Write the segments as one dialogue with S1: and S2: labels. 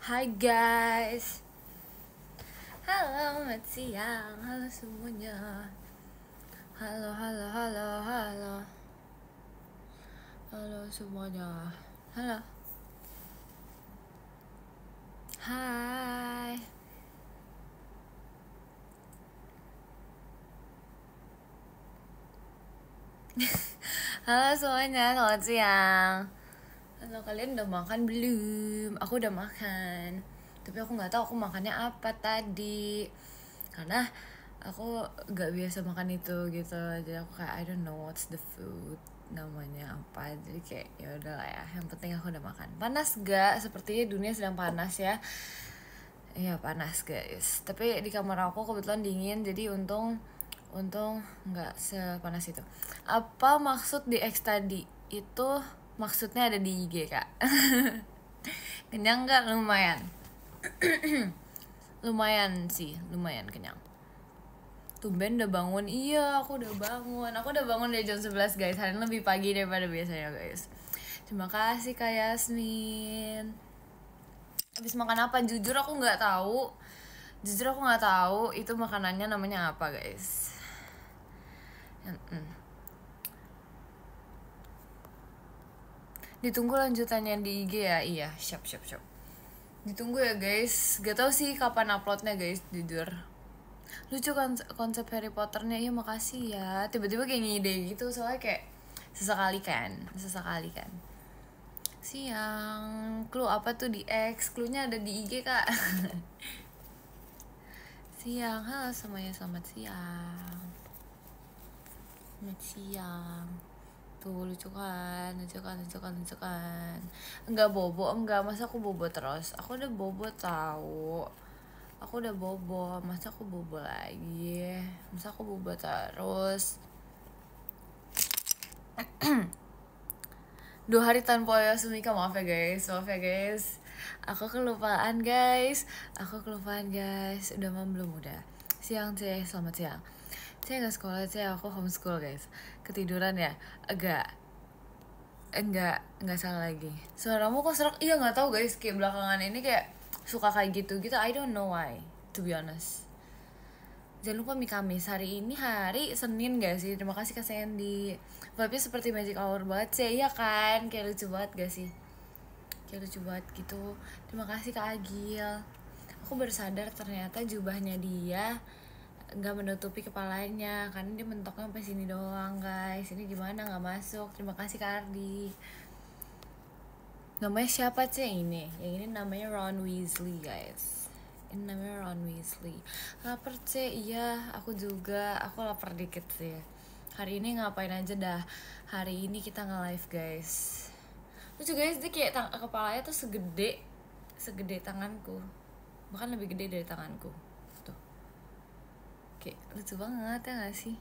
S1: Hai guys. Halo, selamat siang. Halo semuanya. Halo, halo, halo, halo. Halo semuanya. Halo. Hai. Halo semuanya, selamat siang. Halo, kalian udah makan belum? Aku udah makan. Tapi aku nggak tahu aku makannya apa tadi. Karena aku nggak biasa makan itu gitu. Jadi aku kayak I don't know what's the food, namanya apa. Jadi kayak ya udah lah ya. Yang penting aku udah makan. Panas gak? Sepertinya dunia sedang panas ya. Iya panas guys. Tapi di kamar aku kebetulan dingin. Jadi untung nggak sepanas itu. Apa maksud di X tadi? Itu maksudnya ada di IG kak. Kenyang nggak? Lumayan. Lumayan sih, lumayan kenyang. Tumben udah bangun. Iya, aku udah bangun. Aku udah bangun dari jam 11 guys. Hari ini lebih pagi daripada biasanya guys. Terima kasih Kak Yasmin. Habis makan apa? Jujur aku nggak tahu. Jujur aku nggak tahu itu makanannya namanya apa guys. Ditunggu lanjutannya di IG ya. Iya, siap. Ditunggu ya guys. Gak tau sih kapan uploadnya guys, jujur. Lucu kan konsep Harry Potternya. Iya makasih ya. Tiba-tiba kayak ngide gitu. Soalnya kayak sesekali kan. Siang. Clue apa tuh di X? Cluenya ada di IG kak. Siang. Halo semuanya, selamat siang. Selamat siang. Tuh lucu kan. Enggak bobo, enggak. Masa aku bobo terus? Aku udah bobo tahu. Aku udah bobo, masa aku bobo lagi? Masa aku bobo terus? 2 hari tanpa Yasumika, maaf ya guys. Aku kelupaan guys. Udah malam belum? Udah. Siang Ceh, selamat siang. Ceh gak sekolah Ceh, aku homeschool guys. Ketiduran ya? Enggak salah lagi. Suaramu kok serak? Iya nggak tahu guys, kayak belakangan ini kayak suka kayak gitu. I don't know why, to be honest. Jangan lupa Mikamis, hari ini hari Senin gak sih? Terima kasih Kak Sandy. Vibe-nya seperti magic hour banget sih, iya kan? Kayak lucu banget gak sih? Kayak lucu banget gitu. Terima kasih Kak Agil. Aku baru sadar ternyata jubahnya dia nggak menutupi kepalanya, karena dia mentoknya sampai sini doang guys. Ini gimana nggak masuk? Terima kasih Kak Ardi. Namanya siapa sih ini? Yang ini namanya Ron Weasley guys. Ini namanya Ron Weasley. Lapar C, iya aku juga. Aku lapar dikit sih. Hari ini ngapain aja dah? Hari ini kita nge-live guys. Lucu guys, dia kayak kepalanya tuh segede tanganku. Bahkan lebih gede dari tanganku. Tuh. Kayak lucu banget ya gak sih?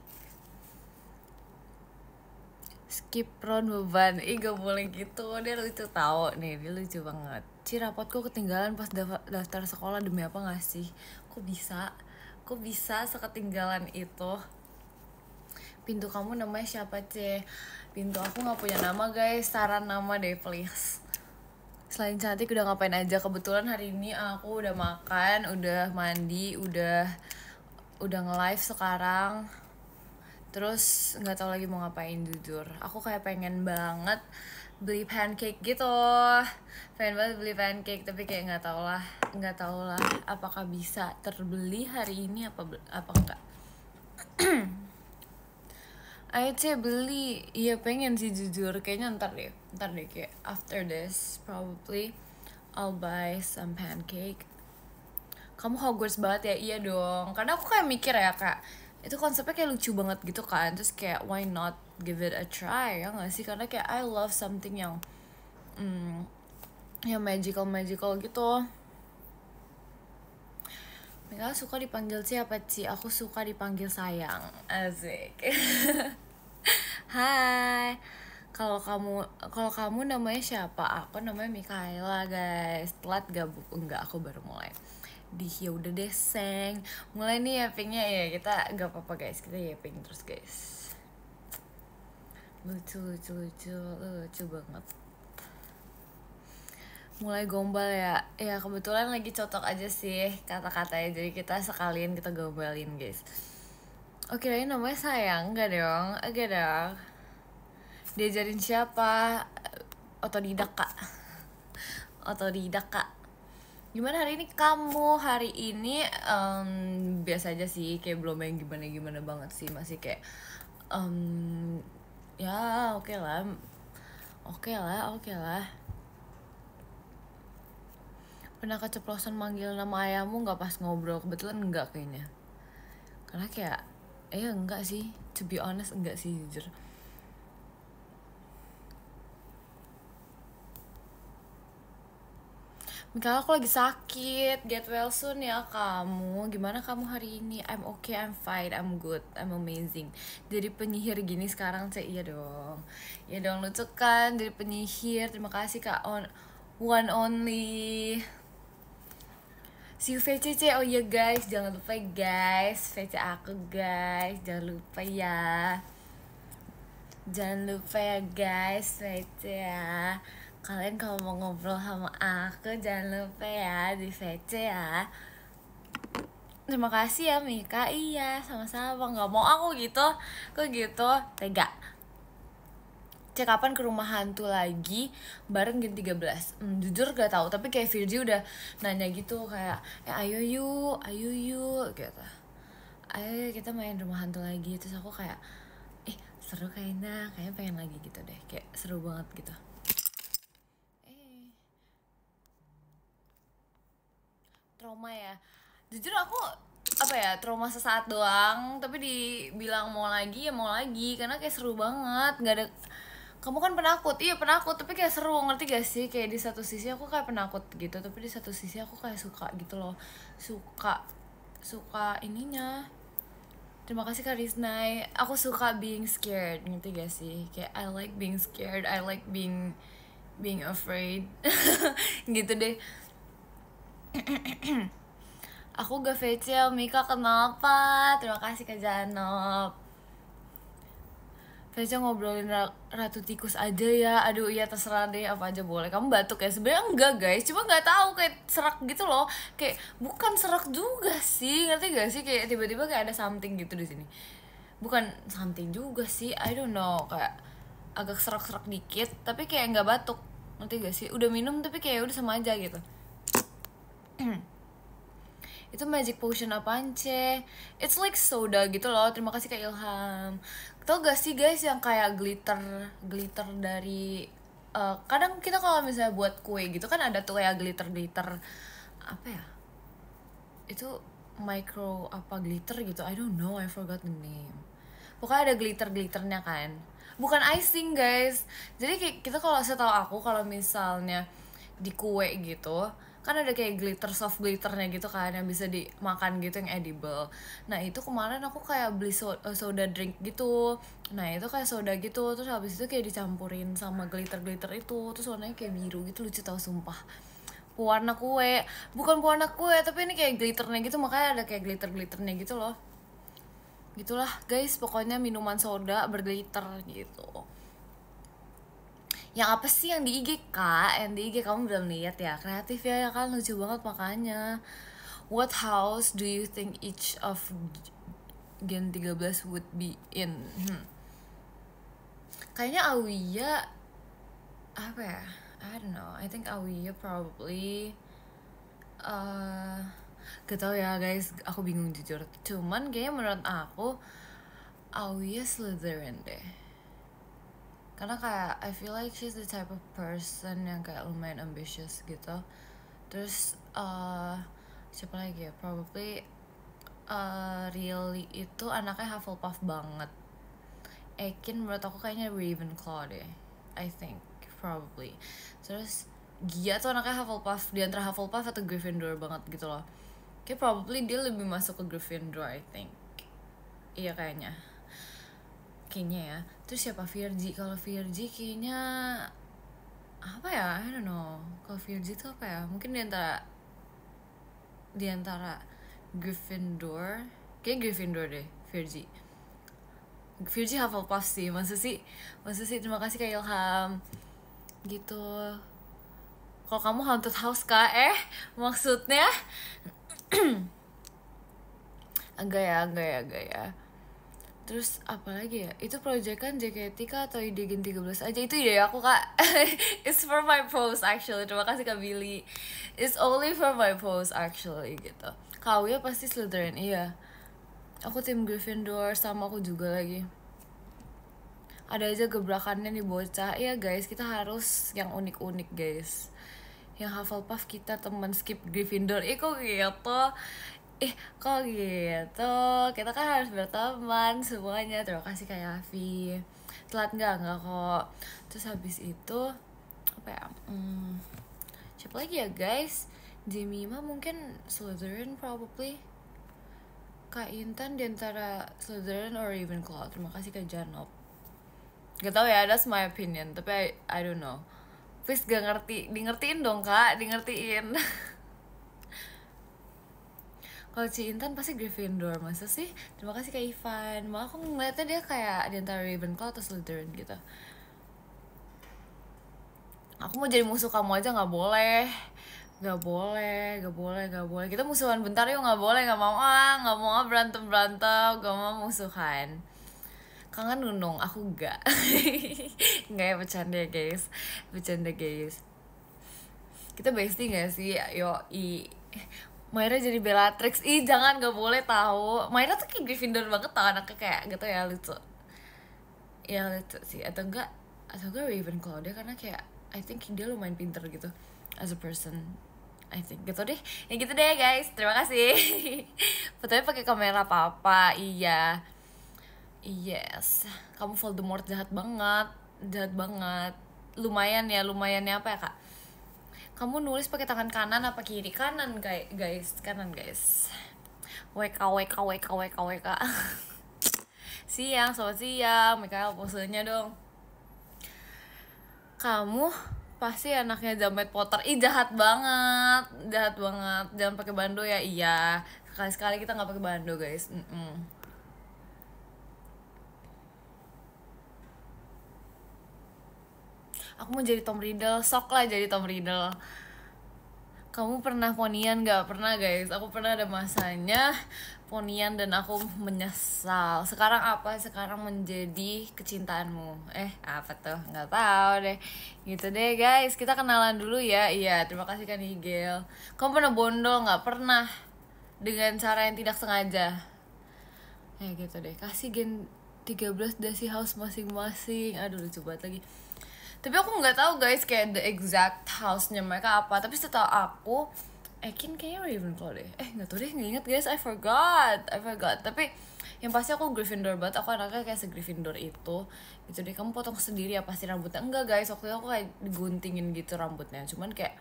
S1: Skip Ron beban. Ih gak boleh gitu. Dia lucu tau nih. Dia lucu banget. Ci, rapotku ketinggalan pas daftar sekolah. Demi apa gak sih? Kok bisa seketinggalan itu? Pintu kamu namanya siapa C? Pintu aku gak punya nama guys. Saran nama deh please. Selain cantik udah ngapain aja? Kebetulan hari ini aku udah makan, udah mandi, udah nge-live sekarang. Terus nggak tahu lagi mau ngapain jujur. Aku kayak pengen banget beli pancake gitu. Pengen banget beli pancake tapi kayak nggak tahu lah apakah bisa terbeli hari ini apa enggak. Ayo Cek beli. Iya pengen sih jujur. Kayaknya ntar deh kayak after this probably I'll buy some pancake. Kamu Hogwarts banget ya? Iya dong. Karena aku kayak mikir ya kak, itu konsepnya kayak lucu banget gitu kan. Terus kayak why not give it a try ya gak sih? Karena kayak I love something yang magical gitu. Mika suka dipanggil siapa Ci? Aku suka dipanggil sayang. Asik. Hai. Kalau kamu namanya siapa? Aku namanya Mikaela guys. Telat gak bu? Enggak, aku baru mulai. Ya udah deh seng. Mulai nih yapingnya ya. Kita gak apa-apa guys. Kita yaping terus guys. Lucu banget. Mulai gombal ya. Ya kebetulan lagi cocok aja sih kata-katanya. Jadi kita sekalian kita gombalin guys. Oke, ini namanya sayang, enggak dong? Enggak dong. Diajarin siapa? Otodidak kak. Otodidak kak. Gimana hari ini kamu? Hari ini biasa aja sih, kayak belum yang gimana-gimana banget sih. Masih kayak ya oke lah. Oke lah. Pernah keceplosan manggil nama ayahmu nggak pas ngobrol? Kebetulan enggak kayaknya. Karena kayak enggak sih, to be honest enggak sih jujur. Mika, aku lagi sakit, get well soon ya kamu. Gimana kamu hari ini? I'm okay, I'm fine, I'm good, I'm amazing. Jadi penyihir gini sekarang, iya dong. Ya dong, lucu kan jadi penyihir. Terima kasih kak one only. See you VCC. Oh iya guys, jangan lupa guys, VC aku guys, jangan lupa ya. Jangan lupa ya guys, VC ya. Kalian kalau mau ngobrol sama aku jangan lupa ya di VC ya. Terima kasih ya Mika. Iya, sama-sama. Nggak mau aku gitu, kok gitu, tega. Cek kapan ke rumah hantu lagi bareng Gen 13. Jujur gak tahu, tapi kayak Virgi udah nanya gitu kayak ayo yuk gitu. Ayo kita main rumah hantu lagi. Terus aku kayak seru kayaknya pengen lagi gitu deh. Kayak seru banget gitu. Trauma ya. Jujur aku trauma sesaat doang, tapi dibilang mau lagi ya mau lagi karena kayak seru banget. Nggak ada, kamu kan penakut, iya penakut, tapi kayak seru, ngerti gak sih? Kayak di satu sisi aku kayak penakut gitu, tapi di satu sisi aku kayak suka gitu loh, suka ininya. Terima kasih Kak Riznai. Aku suka being scared, ngerti gak sih? Kayak I like being scared, I like being afraid. Gitu deh. Aku gak VC, Mika kenapa? Terima kasih Kak Janop. VC ngobrolin Ratu Tikus aja ya. Aduh iya terserah deh, apa aja boleh. Kamu batuk ya? Sebenarnya enggak guys, cuma nggak tahu kayak serak gitu loh. Kayak bukan serak juga sih, ngerti gak sih? Kayak tiba-tiba kayak ada something gitu di sini. Bukan something juga sih, I don't know, kayak agak serak-serak dikit, tapi kayak nggak batuk, ngerti gak sih? Udah minum tapi kayak udah sama aja gitu. Itu magic potion apaan ceh? It's like soda gitu loh. Terima kasih Kak Ilham. Tau gak sih guys yang kayak glitter dari kadang kita kalau misalnya buat kue gitu kan ada tuh kayak glitter apa ya? Itu micro apa glitter gitu. I don't know, I forgot the name. Pokoknya ada glitternya kan. Bukan icing guys. Jadi kayak kita kalau setahu aku kalau misalnya di kue gitu kan ada kayak glitter soft glitternya gitu kan yang bisa dimakan gitu yang edible. Nah itu kemarin aku kayak beli soda drink gitu. Nah itu kayak soda gitu, terus habis itu kayak dicampurin sama glitter itu, terus warnanya kayak biru gitu, lucu tau sumpah. Pewarna kue, bukan pewarna kue tapi ini kayak glitternya gitu, makanya ada kayak glitternya gitu loh. Gitulah guys, pokoknya minuman soda berglitter gitu. Yang apa sih yang di IG kak? Yang di IG kamu belum lihat ya? Kreatif ya kan, lucu banget makanya. What house do you think each of Gen 13 would be in? Kayaknya Awiya apa ya? I don't know. I think Awiya probably gak tau ya guys, aku bingung jujur. Cuman kayaknya menurut aku Awiya Slytherin deh. Karena kayak I feel like she's the type of person yang kayak lumayan ambitious gitu. Terus siapa lagi ya? Probably Really itu anaknya Hufflepuff banget. Ekin menurut aku kayaknya Ravenclaw deh, I think probably. Terus Gia tuh anaknya Hufflepuff, di antara Hufflepuff atau Gryffindor banget gitu loh. Kayak probably dia lebih masuk ke Gryffindor, I think. Iya kayaknya ya. Terus siapa Virgi? Kalau Virgi kayaknya apa ya? I don't know. Kalau Virgi tuh apa ya? Mungkin di antara Gryffindor. Kayak Gryffindor deh, Virgi Hufflepuff sih. Masa sih? Terima kasih Kak Ilham. Gitu. Kalau kamu haunted house kah? Maksudnya? Enggak ya. Terus apa lagi ya? Itu project kan JKT kah atau ide Gen 13 aja? Itu ide aku kak. It's for my post actually. Terima kasih Kak Billy. It's only for my post actually gitu. Kau ya pasti Slytherin, iya. Aku tim Gryffindor, sama aku juga lagi. Ada aja gebrakannya nih bocah. Iya guys, kita harus yang unik-unik guys. Yang Hufflepuff kita teman skip Gryffindor. Kok gitu? Kok gitu? Kita kan harus berteman semuanya. Terima kasih Kak Yafi. Telat enggak kok. Terus habis itu apa ya? Siapa lagi ya guys? Jemima mungkin Slytherin probably. Kak Intan diantara Slytherin or Ravenclaw. Terima kasih Kak Janop. Gak tau ya, that's my opinion. Tapi I don't know. Please gak ngerti. Di-ngertiin dong kak, di-ngertiin. Kalau Ci Intan pasti Gryffindor, masa sih? Terima kasih Kak Ivan. Malah aku ngeliatnya dia kayak di antara Ravenclaw atau Slytherin gitu. Aku mau jadi musuh kamu aja nggak boleh. Gak boleh. Kita musuhan bentar yuk, nggak boleh, nggak mau berantem, gak mau musuhan. Kangen Nunung, aku enggak. Enggak ya, bercanda guys. Kita bestie gak sih? Myra jadi Bellatrix. Jangan, gak boleh tahu. Myra tuh kayak Gryffindor banget tau, anaknya kayak gitu ya, lucu. Ya lucu sih, atau enggak Ravenclaw dia, karena kayak I think dia lumayan pinter gitu as a person. I think gitu deh. Ya gitu deh guys, terima kasih. Fotonya pakai kamera apa? Iya. Yes, kamu Voldemort jahat banget. Lumayannya apa ya kak? Kamu nulis pakai tangan kanan apa kiri? Kanan guys. WK. Selamat siang, Mikael posenya dong. Kamu pasti anaknya Jamet Potter. Jahat banget. Jangan pakai bando ya. Iya, sekali kita nggak pakai bando guys. Aku mau jadi Tom Riddle, sok lah jadi Tom Riddle. Kamu pernah ponian gak? Pernah guys, aku pernah ada masanya ponian dan aku menyesal. Sekarang apa? Sekarang menjadi kecintaanmu. Apa tuh? Gak tahu deh. Gitu deh guys, kita kenalan dulu ya. Iya, terima kasih kan Higel. Kamu pernah bondol gak? Pernah. Dengan cara yang tidak sengaja. Gitu deh, kasih Gen 13 dasi house masing-masing. Aduh lucu banget lagi. Tapi aku nggak tahu guys kayak the exact house-nya mereka apa. Tapi setahu aku Ekin kayaknya Ravenclaw deh. Nggak tahu deh, nggak inget guys. I forgot. Tapi yang pasti aku Gryffindor banget. Aku anaknya kayak se-Gryffindor itu. Gitu deh, kamu potong sendiri ya pasti rambutnya? Enggak guys, waktu itu aku kayak diguntingin gitu rambutnya. Cuman kayak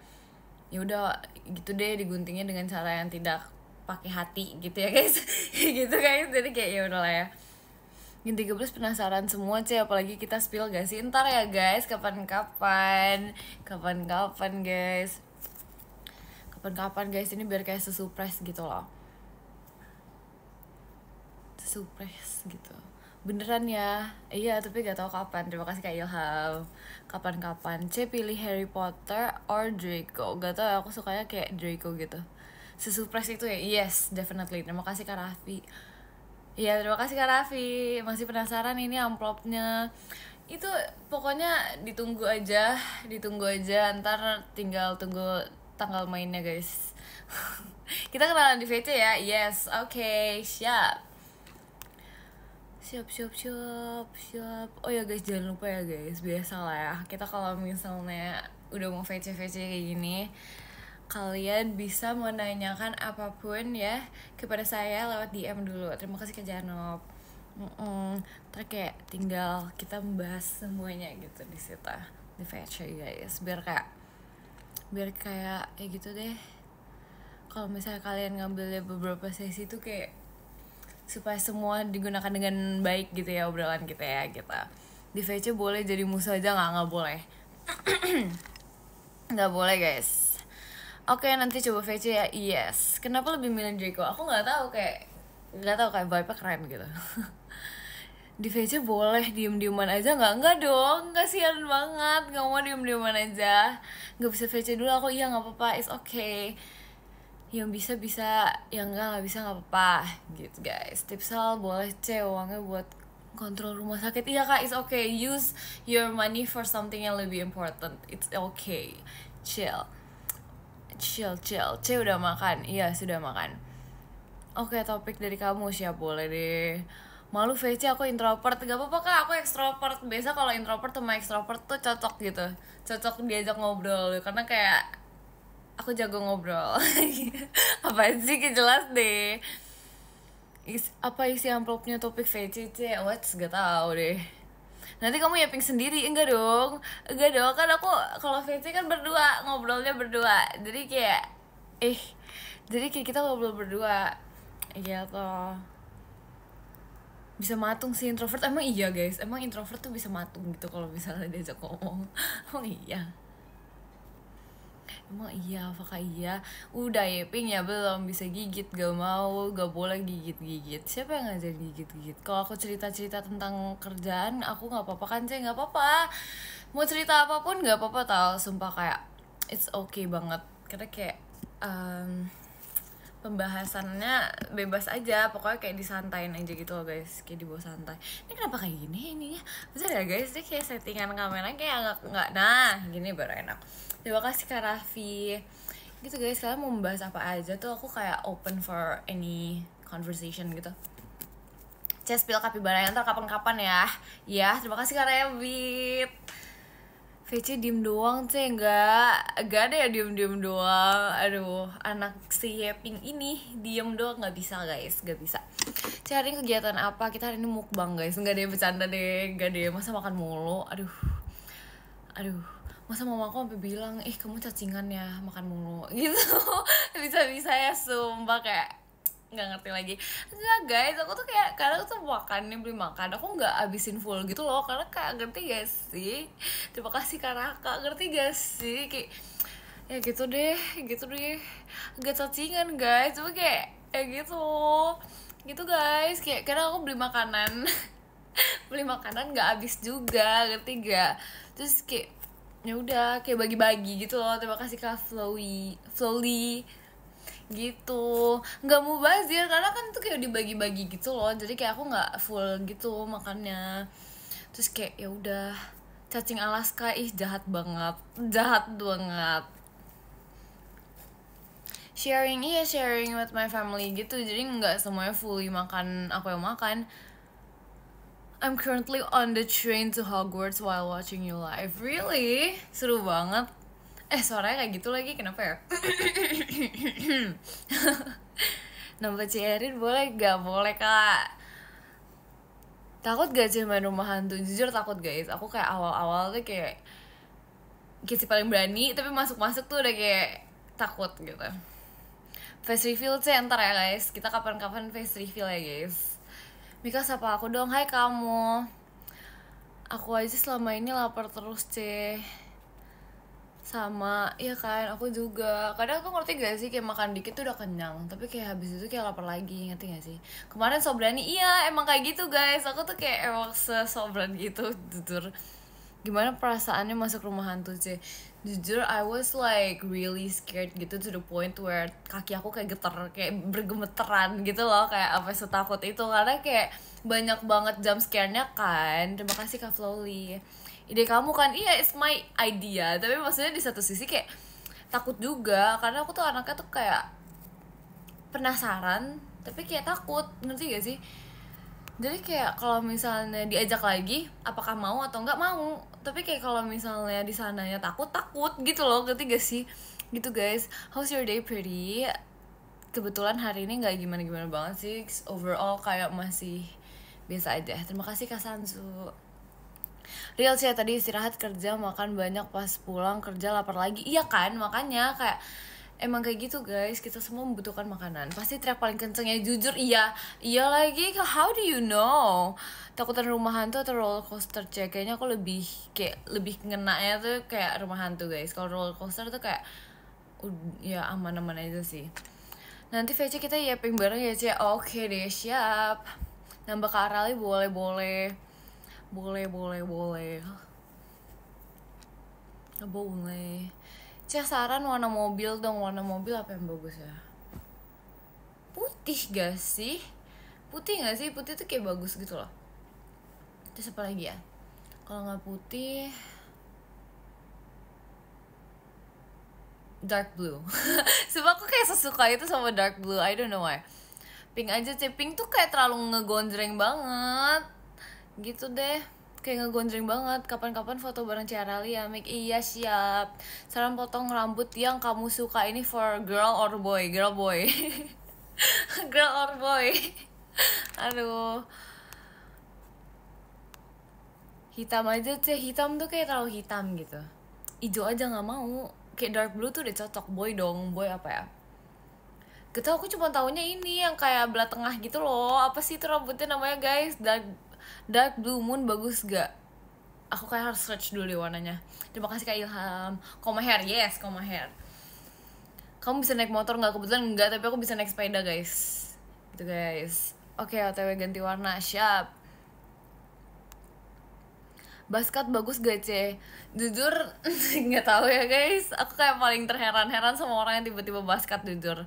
S1: ya udah gitu deh, diguntingnya dengan cara yang tidak pakai hati gitu ya guys. Gitu guys. Jadi kayak ya udahlah ya. Gen 13 penasaran semua apalagi kita spill gak sih? Ntar ya guys, kapan-kapan guys. Kapan-kapan guys, ini biar kayak surprise gitu loh. Surprise gitu. Beneran ya? Iya, tapi gak tahu kapan. Terima kasih Kak Ilham. Kapan-kapan. Pilih Harry Potter or Draco. Gak tau, aku sukanya kayak Draco gitu. Surprise itu ya? Yes, definitely. Terima kasih Kak Raffi. Iya, terima kasih Kak Raffi. Masih penasaran ini amplopnya. Itu pokoknya ditunggu aja. Ntar tinggal tunggu tanggal mainnya guys. Kita kenalan di VC ya. Yes, oke, siap. Oh ya guys, jangan lupa ya guys, biasa lah ya, kita kalau misalnya udah mau VC kayak gini, kalian bisa menanyakan apapun ya kepada saya lewat DM dulu. Terima kasih Kak Janop. Terus kayak tinggal kita membahas semuanya gitu di situ di VC guys, biar kayak gitu deh. Kalau misalnya kalian ngambilnya beberapa sesi tuh kayak supaya semua digunakan dengan baik gitu ya obrolan kita ya gitu. Di VC boleh jadi musuh aja nggak boleh. Nggak boleh guys. Oke, nanti coba VC ya. Yes. Kenapa lebih milih Draco? Aku nggak tahu kayak vibe-nya keren gitu. Di VC boleh diem-dieman aja nggak? Nggak dong, kasihan banget, nggak mau diem-dieman aja. Nggak bisa VC dulu aku, iya nggak apa-apa, it's okay. Yang bisa, yang nggak bisa nggak apa-apa gitu guys. Tipsal boleh uangnya buat kontrol rumah sakit, iya kak, it's okay. Use your money for something yang lebih important, it's okay. Chill. Udah makan? Iya sudah makan. Oke, topik dari kamu siap, boleh deh. Malu VC, aku introvert. Gak apa-apa kak, aku ekstrovert. Biasa kalau introvert sama ekstrovert tuh cocok gitu, cocok diajak ngobrol. Karena kayak aku jago ngobrol. Apa sih, jelas deh. Apa isi amplopnya topik VC? What's, gak tau deh. Nanti kamu yaping sendiri. Enggak dong, kan aku kalau VC kan berdua, ngobrolnya berdua. Jadi kayak kita ngobrol berdua gitu. Bisa matung sih introvert. Emang iya guys, emang introvert tuh bisa matung gitu kalau misalnya diajak ngomong. Emang iya, apakah iya? Udah yaping ya belum, bisa gigit, gak mau, gak boleh gigit-gigit. Siapa yang ngajar gigit-gigit? Kalau aku cerita-cerita tentang kerjaan, aku gak apa-apa kan sih, gak apa-apa. Mau cerita apapun gak apa-apa tau, sumpah kayak it's okay banget. Karena kayak pembahasannya bebas aja, pokoknya kayak disantain aja gitu loh guys, kayak dibawa santai. Ini kenapa kayak gini ininya? Bentar ya guys, ini kayak settingan kamera kayak nggak, nah gini baru enak. Terima kasih Kak Raffi. Gitu guys, kalian mau membahas apa aja tuh, aku kayak open for any conversation gitu. Spill kapibara ntar kapan-kapan ya. Ya, terima kasih Kak Rebit. VC diem doang enggak ada ya diem doang. Aduh, anak si Yeping ini diem doang, nggak bisa guys, nggak bisa. Hari ini kegiatan apa? Kita hari ini mukbang guys, nggak deh, bercanda deh, nggak deh, masa makan mulu. Aduh, masa mama aku sampai bilang kamu cacingan ya makan mulu gitu. Bisa ya, sumpah kayak nggak ngerti lagi. Enggak guys, aku tuh kayak kadang tuh beli makan aku nggak abisin full gitu loh, karena kayak ngerti gak sih. Terima kasih karena kak, ngerti gak sih, kayak ya gitu deh nggak cacingan guys, cuma kayak gitu guys, kayak kadang aku beli makanan nggak habis juga, ngerti gak? Terus kayak ya udah kayak bagi-bagi gitu loh. Terima kasih Kak Flowly gitu, nggak mau bazir karena kan tuh kayak dibagi-bagi gitu loh, jadi kayak aku nggak full gitu makannya. Terus kayak ya udah, cacing Alaska jahat banget. Sharing with my family gitu, jadi nggak semuanya fully makan aku yang makan. I'm currently on the train to Hogwarts while watching you live. Really? Seru banget. Suaranya kayak gitu lagi, kenapa ya? Nambah Cerin boleh gak? Boleh kak. Takut gak sih main rumah hantu? Jujur takut guys. Aku kayak awal-awal tuh kayak si paling berani, tapi masuk-masuk tuh udah kayak takut gitu. Face reveal ntar ya guys. Kita kapan-kapan face reveal ya guys. Mika sapa aku dong. Hai kamu. Aku aja selama ini lapar terus sama, iya kan, aku juga kadang aku ngerti gak sih, kayak makan dikit tuh udah kenyang, tapi kayak habis itu kayak lapar lagi, ngerti gak sih? Kemarin Sobrani, iya emang kayak gitu guys, aku tuh kayak emang sesobran gitu, jujur. Gimana perasaannya masuk rumah hantu jujur I was like really scared gitu, to the point where kaki aku kayak kayak bergemeteran gitu loh, kayak apa setakut itu, karena kayak banyak banget jump scare-nya kan. Terima kasih Kak Flowly, ide kamu kan. Iya, it's my idea, tapi maksudnya di satu sisi kayak takut juga, karena aku tuh anaknya tuh kayak penasaran tapi kayak takut, ngerti gak sih? Jadi kayak kalau misalnya diajak lagi apakah mau atau nggak mau, tapi kayak kalau misalnya di sananya takut gitu loh, ngerti gak sih? Gitu guys. How's your day pretty? Kebetulan hari ini nggak gimana banget sih, overall kayak masih biasa aja. Terima kasih Kak Sansu. Real sih ya, tadi istirahat kerja makan banyak, pas pulang kerja lapar lagi. Iya kan, makanya kayak emang kayak gitu guys, kita semua membutuhkan makanan. Pasti teriak paling kenceng ya, jujur iya lagi. How do you know? Takutan rumah hantu atau roller coaster? Kayaknya aku lebih ngenanya tuh kayak rumah hantu guys. Kalau roller coaster tuh kayak ya aman-aman aja sih. Nanti VC kita yaping bareng ya Cie. Oke deh, siap. Nambah Kak Rali boleh. Boleh. Boleh. Cek saran warna mobil dong. Warna mobil apa yang bagus ya? Putih gak sih? Putih tuh kayak bagus gitu loh. Terus apa lagi ya? Kalau nggak putih, dark blue. Sebab aku kayak sesuka itu sama dark blue. I don't know why. Pink aja sih. Pink tuh kayak terlalu ngegonjreng banget. Gitu deh. Kayak ngegonjreng banget. Kapan-kapan foto bareng Ciarali ya, Mik. Iya, siap. Saran potong rambut yang kamu suka ini for girl or boy? Girl boy. Girl or boy. Aduh. Hitam aja sih. Hitam tuh kayak terlalu hitam gitu. Ijo aja nggak mau. Kayak dark blue tuh udah cocok. Boy dong. Boy apa ya? Gitu, aku cuma taunya ini yang kayak belah tengah gitu loh. Apa sih itu rambutnya namanya guys? Dark blue moon bagus gak? Aku kayak harus search dulu deh warnanya. Terima kasih Kak Ilham. Koma hair, yes, koma hair. Kamu bisa naik motor nggak? Kebetulan enggak, tapi aku bisa naik sepeda guys. Gitu guys. Oke, OTW ganti warna, siap. Basket bagus gak C? Jujur nggak tahu ya guys. Aku kayak paling terheran-heran sama orang yang tiba-tiba basket jujur.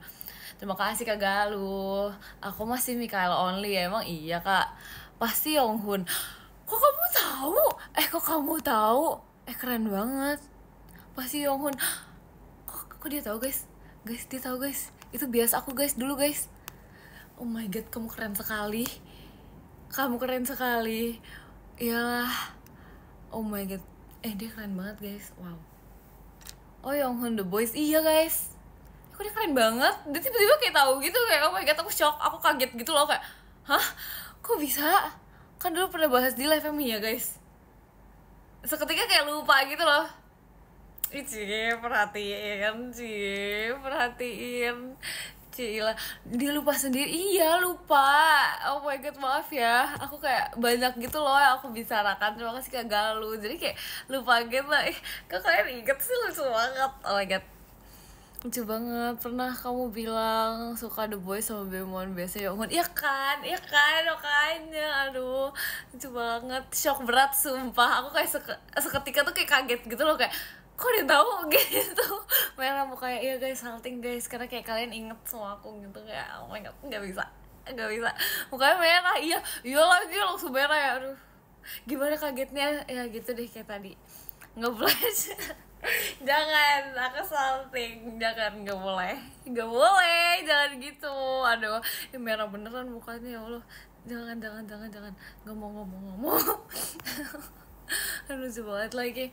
S1: Terima kasih Kak Galuh. Aku masih Mikael only ya. Emang iya Kak. Pasti Yonghun. Kok kamu tahu? Kok kamu tahu? Keren banget. Pasti Yonghun. Kok dia tahu guys? Guys dia tahu guys. Itu biasa aku guys dulu guys. Oh my god, kamu keren sekali. Kamu keren sekali. Iyalah. Oh my god. Dia keren banget guys. Wow. Oh Yonghun The Boys. Iya guys. Kok dia keren banget. Dia tiba-tiba kayak tahu gitu. Kayak oh my god, aku shock. Aku kaget gitu loh. Kayak hah? Kok bisa? Kan dulu pernah bahas di live ya guys. Seketika kayak lupa gitu loh. Perhatiin. Cila, dia lupa sendiri. Iya lupa. Oh my god, maaf ya. Aku kayak banyak gitu loh yang aku bicarakan. Terima kasih Kak Galuh. Jadi kayak lupa gitu. Kok kalian inget sih, lucu banget. Oh my god, lucu banget. Pernah kamu bilang suka The Boys sama Bemon biasa Yonghun. Iya kan makanya. Aduh, lucu banget. Shock berat sumpah. Aku kayak seketika tuh kayak kaget gitu loh. Kayak kok dia tahu gitu. Merah mukanya. Iya guys, salting guys. Karena kayak kalian inget sama aku gitu. Kayak oh my god, gak bisa. Mukanya merah. Iya lagi langsung merah ya. Aduh, gimana kagetnya. Ya gitu deh kayak tadi. Nge-flash. Jangan, aku salting. Jangan, gak boleh, jangan gitu. Aduh, ini merah beneran mukanya ya Allah. Jangan. Gak mau. Aduh, lucu banget lagi.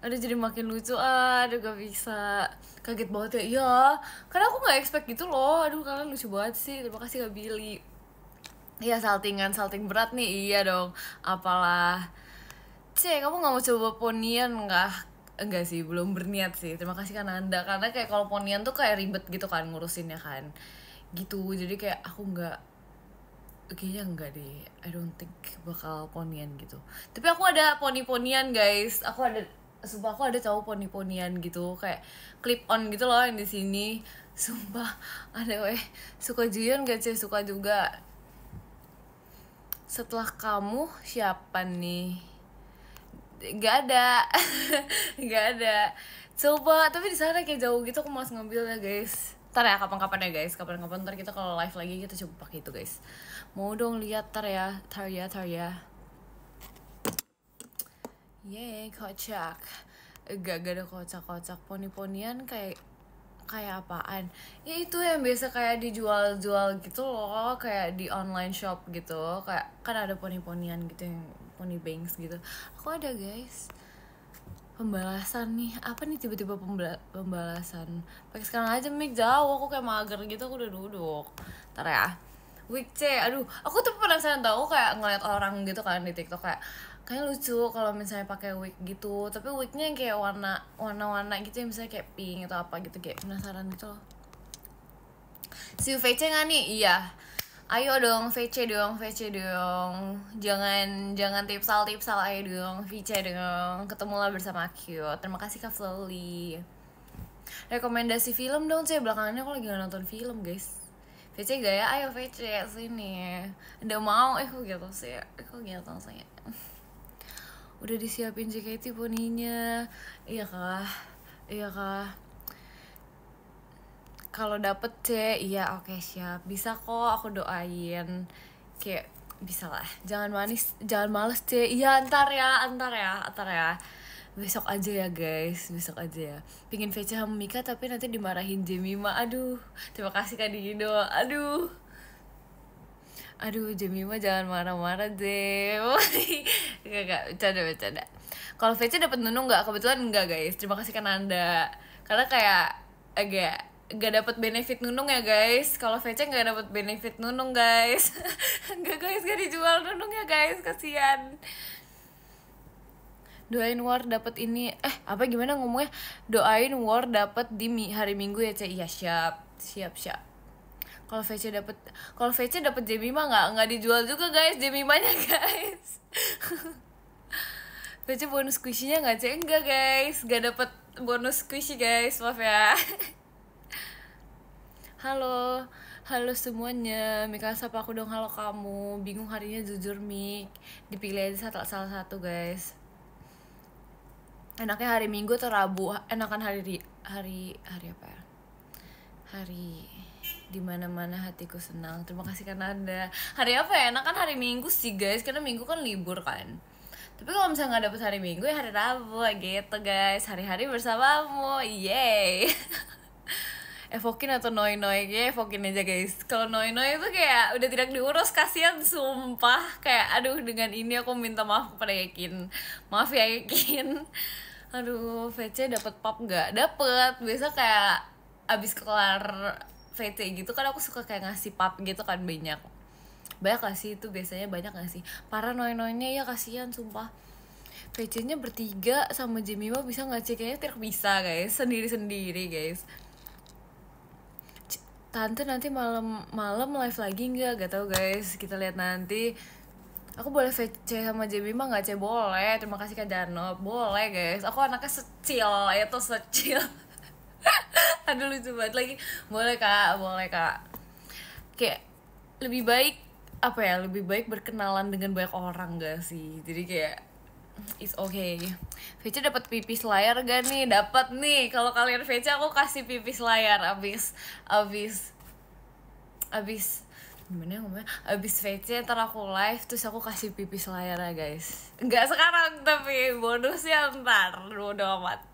S1: Aduh, jadi makin lucu. Aduh, gak bisa. Kaget banget ya. Iya, karena aku gak expect gitu loh. Aduh, kalian lucu banget sih. Terima kasih Kak Billy. Iya, salting berat nih. Iya dong, apalah. Kamu gak mau coba ponian nggak? Enggak sih, belum berniat sih. Terima kasih kan Anda. Karena kayak kalau ponian tuh kayak ribet gitu kan ngurusinnya kan. Gitu, jadi kayak aku nggak, kayaknya enggak deh. I don't think bakal ponian gitu. Tapi aku ada poni-ponian guys. Sumpah aku ada tahu poni-ponian gitu. Kayak clip on gitu loh yang di sini. Sumpah ada suka Juyeon gak sih? Suka juga. Setelah kamu siapa nih? Gak ada. Coba, tapi di sana kayak jauh gitu, aku malas ngambil ya guys. Ntar ya, kapan-kapan ya guys. Kapan-kapan ntar kita kalau live lagi kita coba pakai itu guys. Mau dong lihat tar ya. Yeay, kocak. Gak ada kocak-kocak. Poni-ponian kayak apaan? Ya itu yang biasa kayak dijual-jual gitu loh, kayak di online shop gitu. Kayak kan ada poni-ponian gitu yang poni banks gitu. Aku ada guys. Pembalasan nih, apa nih tiba-tiba pembalasan? Pakai sekarang aja mic, jauh aku kayak mager gitu, aku udah duduk. Ntar ya. Wig C, aduh, aku tuh penasaran tau kayak ngeliat orang gitu kan di TikTok kayak lucu kalau misalnya pakai wig gitu, tapi wignya yang kayak warna gitu, misalnya kayak pink atau apa gitu, kayak penasaran gitu loh. Si VC nggak nih? Iya. Ayo dong VC dong. Jangan tipsal ayo dong VC dong. Ketemulah bersama aku. Terima kasih Kak Flowly. Rekomendasi film dong, belakangannya aku lagi gak nonton film guys. VC gak ya? Ayo VC sini. Udah mau? Kok gitu sih? Kok gitu sih? Udah disiapin JKT poninya. Iya kah? Iya kah? Kalau dapet C, iya oke siap. Bisa kok, aku doain. Kayak bisa lah. Jangan males C. Iya ntar ya. Besok aja ya guys, besok aja ya. Pingin VC sama Mika tapi nanti dimarahin Jemima. Aduh, terima kasih Kak Dido. Aduh Jemima jangan marah-marah deh. Gak, bercanda. Kalau VC dapat Nunung nggak? Kebetulan enggak guys. Terima kasih kan Anda. Karena kayak agak gak dapat benefit Nunung ya guys. Kalau VC nggak dapat benefit Nunung guys. Enggak guys, gak dijual Nunung ya guys, kasihan. Doain War dapat ini. Apa gimana ngomongnya? Doain War dapat di hari Minggu ya, Cek. Iya, siap. Kalau VC dapat Jemima nggak dijual juga guys, Jemimanya guys. VC bonus squishy-nya nggak, Cek? Enggak guys, nggak dapat bonus squishy guys, maaf ya. Halo semuanya, Mika sapa aku dong. Halo kamu, bingung harinya jujur Mik. Dipilih aja salah satu guys. Enaknya hari Minggu atau Rabu? Enakan hari apa ya? Hari dimana hatiku senang. Terima kasih karena Anda. Hari apa ya? Enakan hari Minggu sih guys, karena Minggu kan libur kan. Tapi kalau misalnya nggak dapet hari Minggu ya hari Rabu gitu guys. Hari-hari bersamamu, yeay. Evokin atau Noi ya, evokin aja guys. Kalau Noi itu kayak udah tidak diurus, kasihan sumpah. Kayak aduh, dengan ini aku minta maaf kepada Yakin. Maaf ya Yakin. Aduh, VC dapat pop nggak? Dapet. Biasa kayak abis kelar VC gitu kan aku suka kayak ngasih pop gitu kan, banyak lah sih itu biasanya, banyak gak sih? Para Noi-nya ya kasihan sumpah. VC-nya bertiga sama Jemima bisa nggak sih? Kayaknya tidak bisa guys, sendiri guys. Tante nanti malam live lagi nggak? Gak tau guys, kita lihat nanti. Aku boleh VC sama Jemima nggak? C boleh. Terima kasih Kak Jano. Boleh guys. Aku anaknya secil. Aduh lucu banget lagi. Boleh kak. Kayak lebih baik berkenalan dengan banyak orang gak sih? Jadi kayak it's okay. VC dapat pipis layar gak nih? Dapat nih. Kalau kalian VC aku kasih pipis layar abis gimana ngomongnya, abis VC ntar aku live terus aku kasih pipis layar ya guys. Nggak sekarang tapi bonusnya ntar. Udah amat.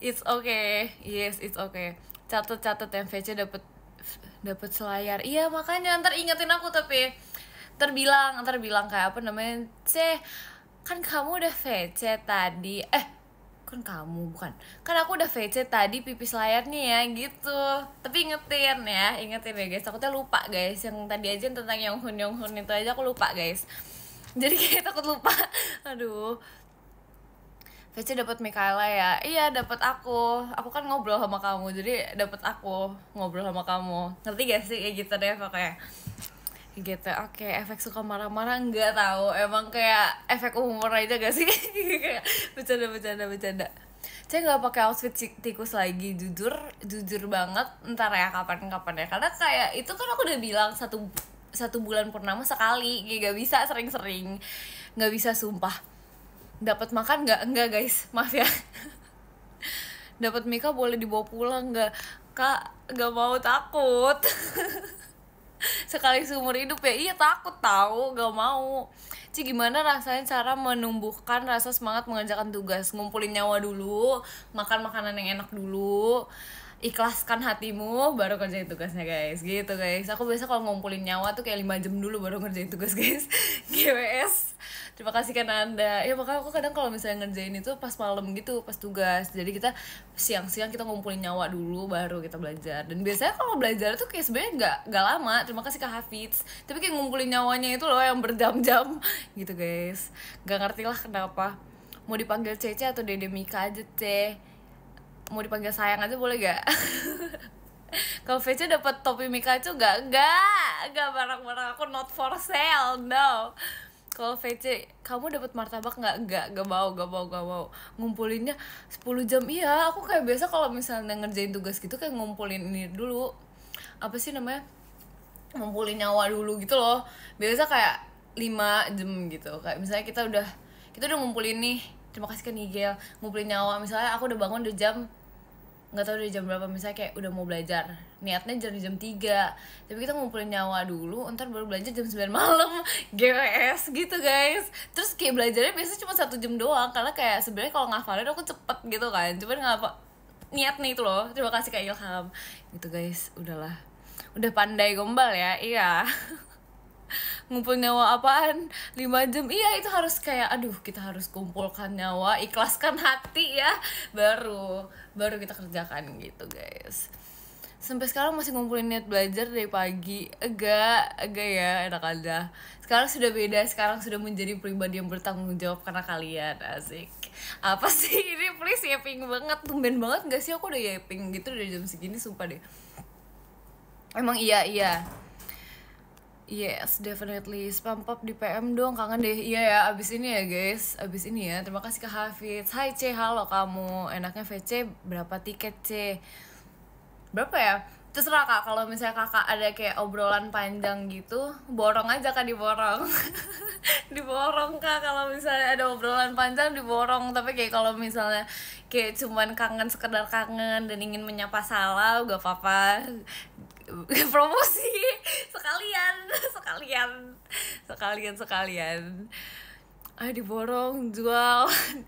S1: It's okay. Yes, it's okay. Catat yang VC dapat selayar. Iya makanya ntar ingetin aku, tapi ntar bilang kayak apa namanya, kan kamu udah VC tadi. Bukan kan aku udah VC tadi pipis layar nih ya gitu. Tapi ingetin ya guys, takutnya lupa guys. Yang tadi aja tentang Yonghun itu aja aku lupa guys, jadi kayak takut lupa. Aduh, VC dapat Mikaela ya? Iya dapat aku kan ngobrol sama kamu, jadi dapat aku ngobrol sama kamu, ngerti gak sih? Kayak gitu deh pokoknya gitu. Oke, efek suka marah-marah nggak tahu, emang kayak efek umur aja gak sih? bercanda. Saya nggak pakai outfit tikus lagi, jujur banget. Ntar ya kapan ya, karena kayak itu kan aku udah bilang satu bulan purnama sekali, kayak gak bisa sering-sering, nggak bisa sumpah. Dapat makan nggak guys, maaf ya. Dapat Mika boleh dibawa pulang nggak kak? Nggak mau, takut. Sekali seumur hidup ya. Iya takut tahu, gak mau. Gimana rasanya cara menumbuhkan rasa semangat mengerjakan tugas? Ngumpulin nyawa dulu, makan makanan yang enak dulu, ikhlaskan hatimu, baru kerjain tugasnya guys. Gitu guys. Aku biasa kalau ngumpulin nyawa tuh kayak 5 jam dulu baru ngerjain tugas guys. GWS. Terima kasih kan Anda. Ya makanya aku kadang kalau misalnya ngerjain itu pas malam gitu, pas tugas. Jadi kita siang-siang kita ngumpulin nyawa dulu baru kita belajar. Dan biasanya kalau belajar tuh kayak sebenarnya nggak lama. Terima kasih Kak Hafiz. Tapi kayak ngumpulin nyawanya itu loh yang berjam-jam gitu guys. Gak ngerti lah kenapa. Mau dipanggil Cece atau Dede Mika aja, Ce. Mau dipanggil sayang aja boleh gak? Kalau VC dapat topi Mika itu gak barang-barang aku not for sale, no. Kalau VC kamu dapat martabak nggak mau ngumpulinnya 10 jam. Iya aku kayak biasa kalau misalnya ngerjain tugas gitu kayak ngumpulin ini dulu, apa sih namanya, ngumpulin nyawa dulu gitu loh. Biasa kayak 5 jam gitu, kayak misalnya kita udah ngumpulin nih, terima kasih ke Nigel, ngumpulin nyawa. Misalnya aku udah bangun udah jam, nggak tahu udah jam berapa, misalnya kayak udah mau belajar, niatnya jam 3, tapi kita ngumpulin nyawa dulu, ntar baru belajar jam 9 malam. GWS gitu guys. Terus kayak belajarnya biasanya cuma 1 jam doang, karena kayak sebenarnya kalau ngafalin aku cepet gitu kan, cuman ngapa niat nih itu loh. Terima kasih Kak Ilham gitu guys. Udah pandai gombal ya. Iya. Ngumpul nyawa apaan 5 jam, iya itu harus kayak aduh kita harus kumpulkan nyawa, ikhlaskan hati ya, baru kita kerjakan gitu guys. Sampai sekarang masih ngumpulin niat belajar dari pagi, agak ya enak aja. Sekarang sudah beda, sekarang sudah menjadi pribadi yang bertanggung jawab karena kalian. Asik. Apa sih ini, please yaping banget, tumben banget gak sih aku udah yaping gitu dari jam segini, sumpah deh. Emang iya. Yes, definitely. Spam pop di PM dong, kangen deh. Iya ya, abis ini ya guys. Abis ini ya, terima kasih ke Hafiz. Hai C, halo kamu. Enaknya VC berapa tiket C? Berapa ya? Terserah kak, kalau misalnya kakak ada kayak obrolan panjang gitu, borong aja kak, diborong. Diborong kak, kalau misalnya ada obrolan panjang diborong. Tapi kayak kalau misalnya kayak cuman kangen, sekedar kangen dan ingin menyapa salam, gak apa-apa. Promosi sekalian. Ayo diborong, jual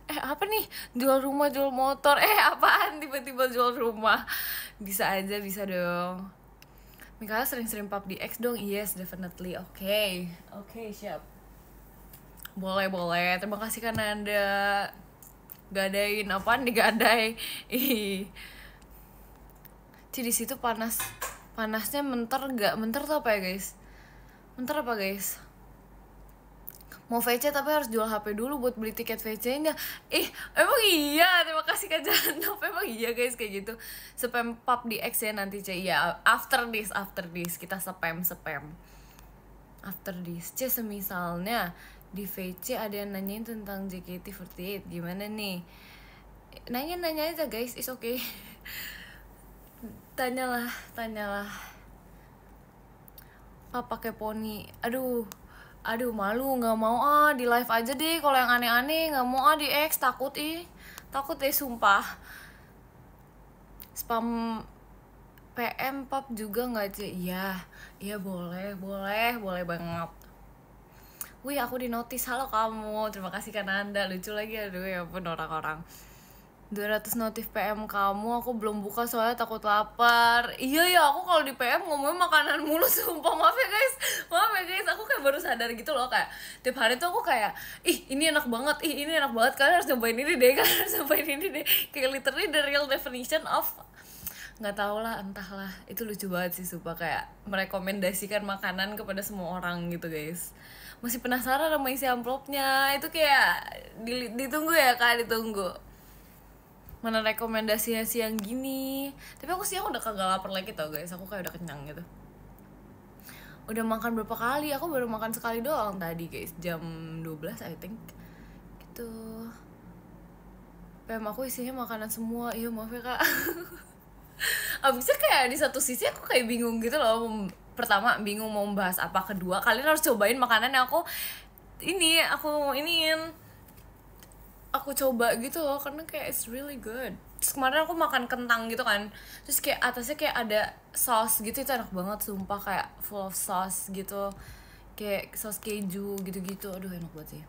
S1: apa nih, jual rumah, jual motor, apaan tiba-tiba jual rumah. Bisa aja, bisa dong. Mikaela sering-sering pub di X dong. Yes, definitely. Oke, siap. Boleh. Terima kasih kan Anda gadain apaan, digadai. Di situ panasnya mentar tuh apa ya guys? Mentar apa guys? Mau VC tapi harus jual HP dulu buat beli tiket VC-nya. Emang iya, terima kasih Kak Janov. Emang iya guys kayak gitu. Spam pub di X ya nanti C. Ya, after this kita spam. After this C, semisalnya di VC ada yang nanyain tentang JKT48, gimana nih? Nanya aja guys, it's okay. Tanyalah. Pakai poni. Aduh malu, nggak mau di live aja deh. Kalau yang aneh-aneh nggak mau di X, takut sumpah. Spam PM pub juga nggak sih? Iya boleh banget. Wih, aku di notice, halo kamu, terima kasih kan Anda, lucu lagi, aduh ya ampun orang-orang. 200 notif PM kamu, aku belum buka soalnya takut lapar. Iya, aku kalau di PM ngomongin makanan mulu, sumpah. Maaf ya guys, aku kayak baru sadar gitu loh, kayak tiap hari tuh aku kayak ini enak banget, kalian harus cobain ini deh, kayak literally the real definition of, nggak tau lah, entahlah, itu lucu banget sih, sumpah, kayak merekomendasikan makanan kepada semua orang gitu guys. Masih penasaran sama isi amplopnya, itu kayak ditunggu ya kak, mana rekomendasinya siang gini. Tapi aku siang udah kagak lapar lagi tau guys, aku kayak udah kenyang gitu. Udah makan berapa kali? Aku baru makan sekali doang tadi guys, jam 12 I think gitu. PM aku isinya makanan semua, iya maaf ya kak. Abisnya kayak di satu sisi aku kayak bingung gitu loh. Pertama bingung mau membahas apa, kedua kalian harus cobain makanan yang aku coba gitu loh, karena kayak it's really good. Terus kemarin aku makan kentang gitu kan, terus kayak atasnya kayak ada sauce gitu, itu enak banget sumpah, kayak full of sauce gitu, kayak saus keju gitu-gitu, aduh enak banget sih.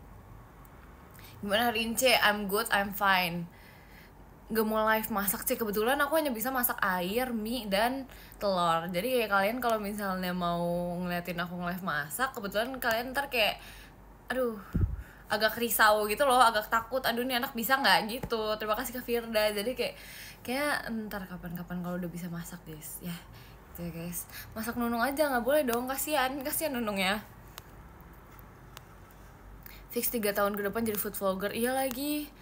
S1: Gimana hari ini C? I'm good, I'm fine. Gak mau live masak sih, kebetulan aku hanya bisa masak air, mie, dan telur. Jadi kayak kalian kalau misalnya mau ngeliatin aku nge-live masak, kebetulan kalian ntar kayak aduh agak risau gitu loh, agak takut, aduh nih anak bisa nggak gitu. Terima kasih Kak Firda. Jadi kayak ntar kapan-kapan kalau udah bisa masak guys ya, gitu ya guys. Masak Nunung aja nggak boleh dong, kasihan Nunung ya. Fix 3 tahun ke depan jadi food vlogger. Iya lagi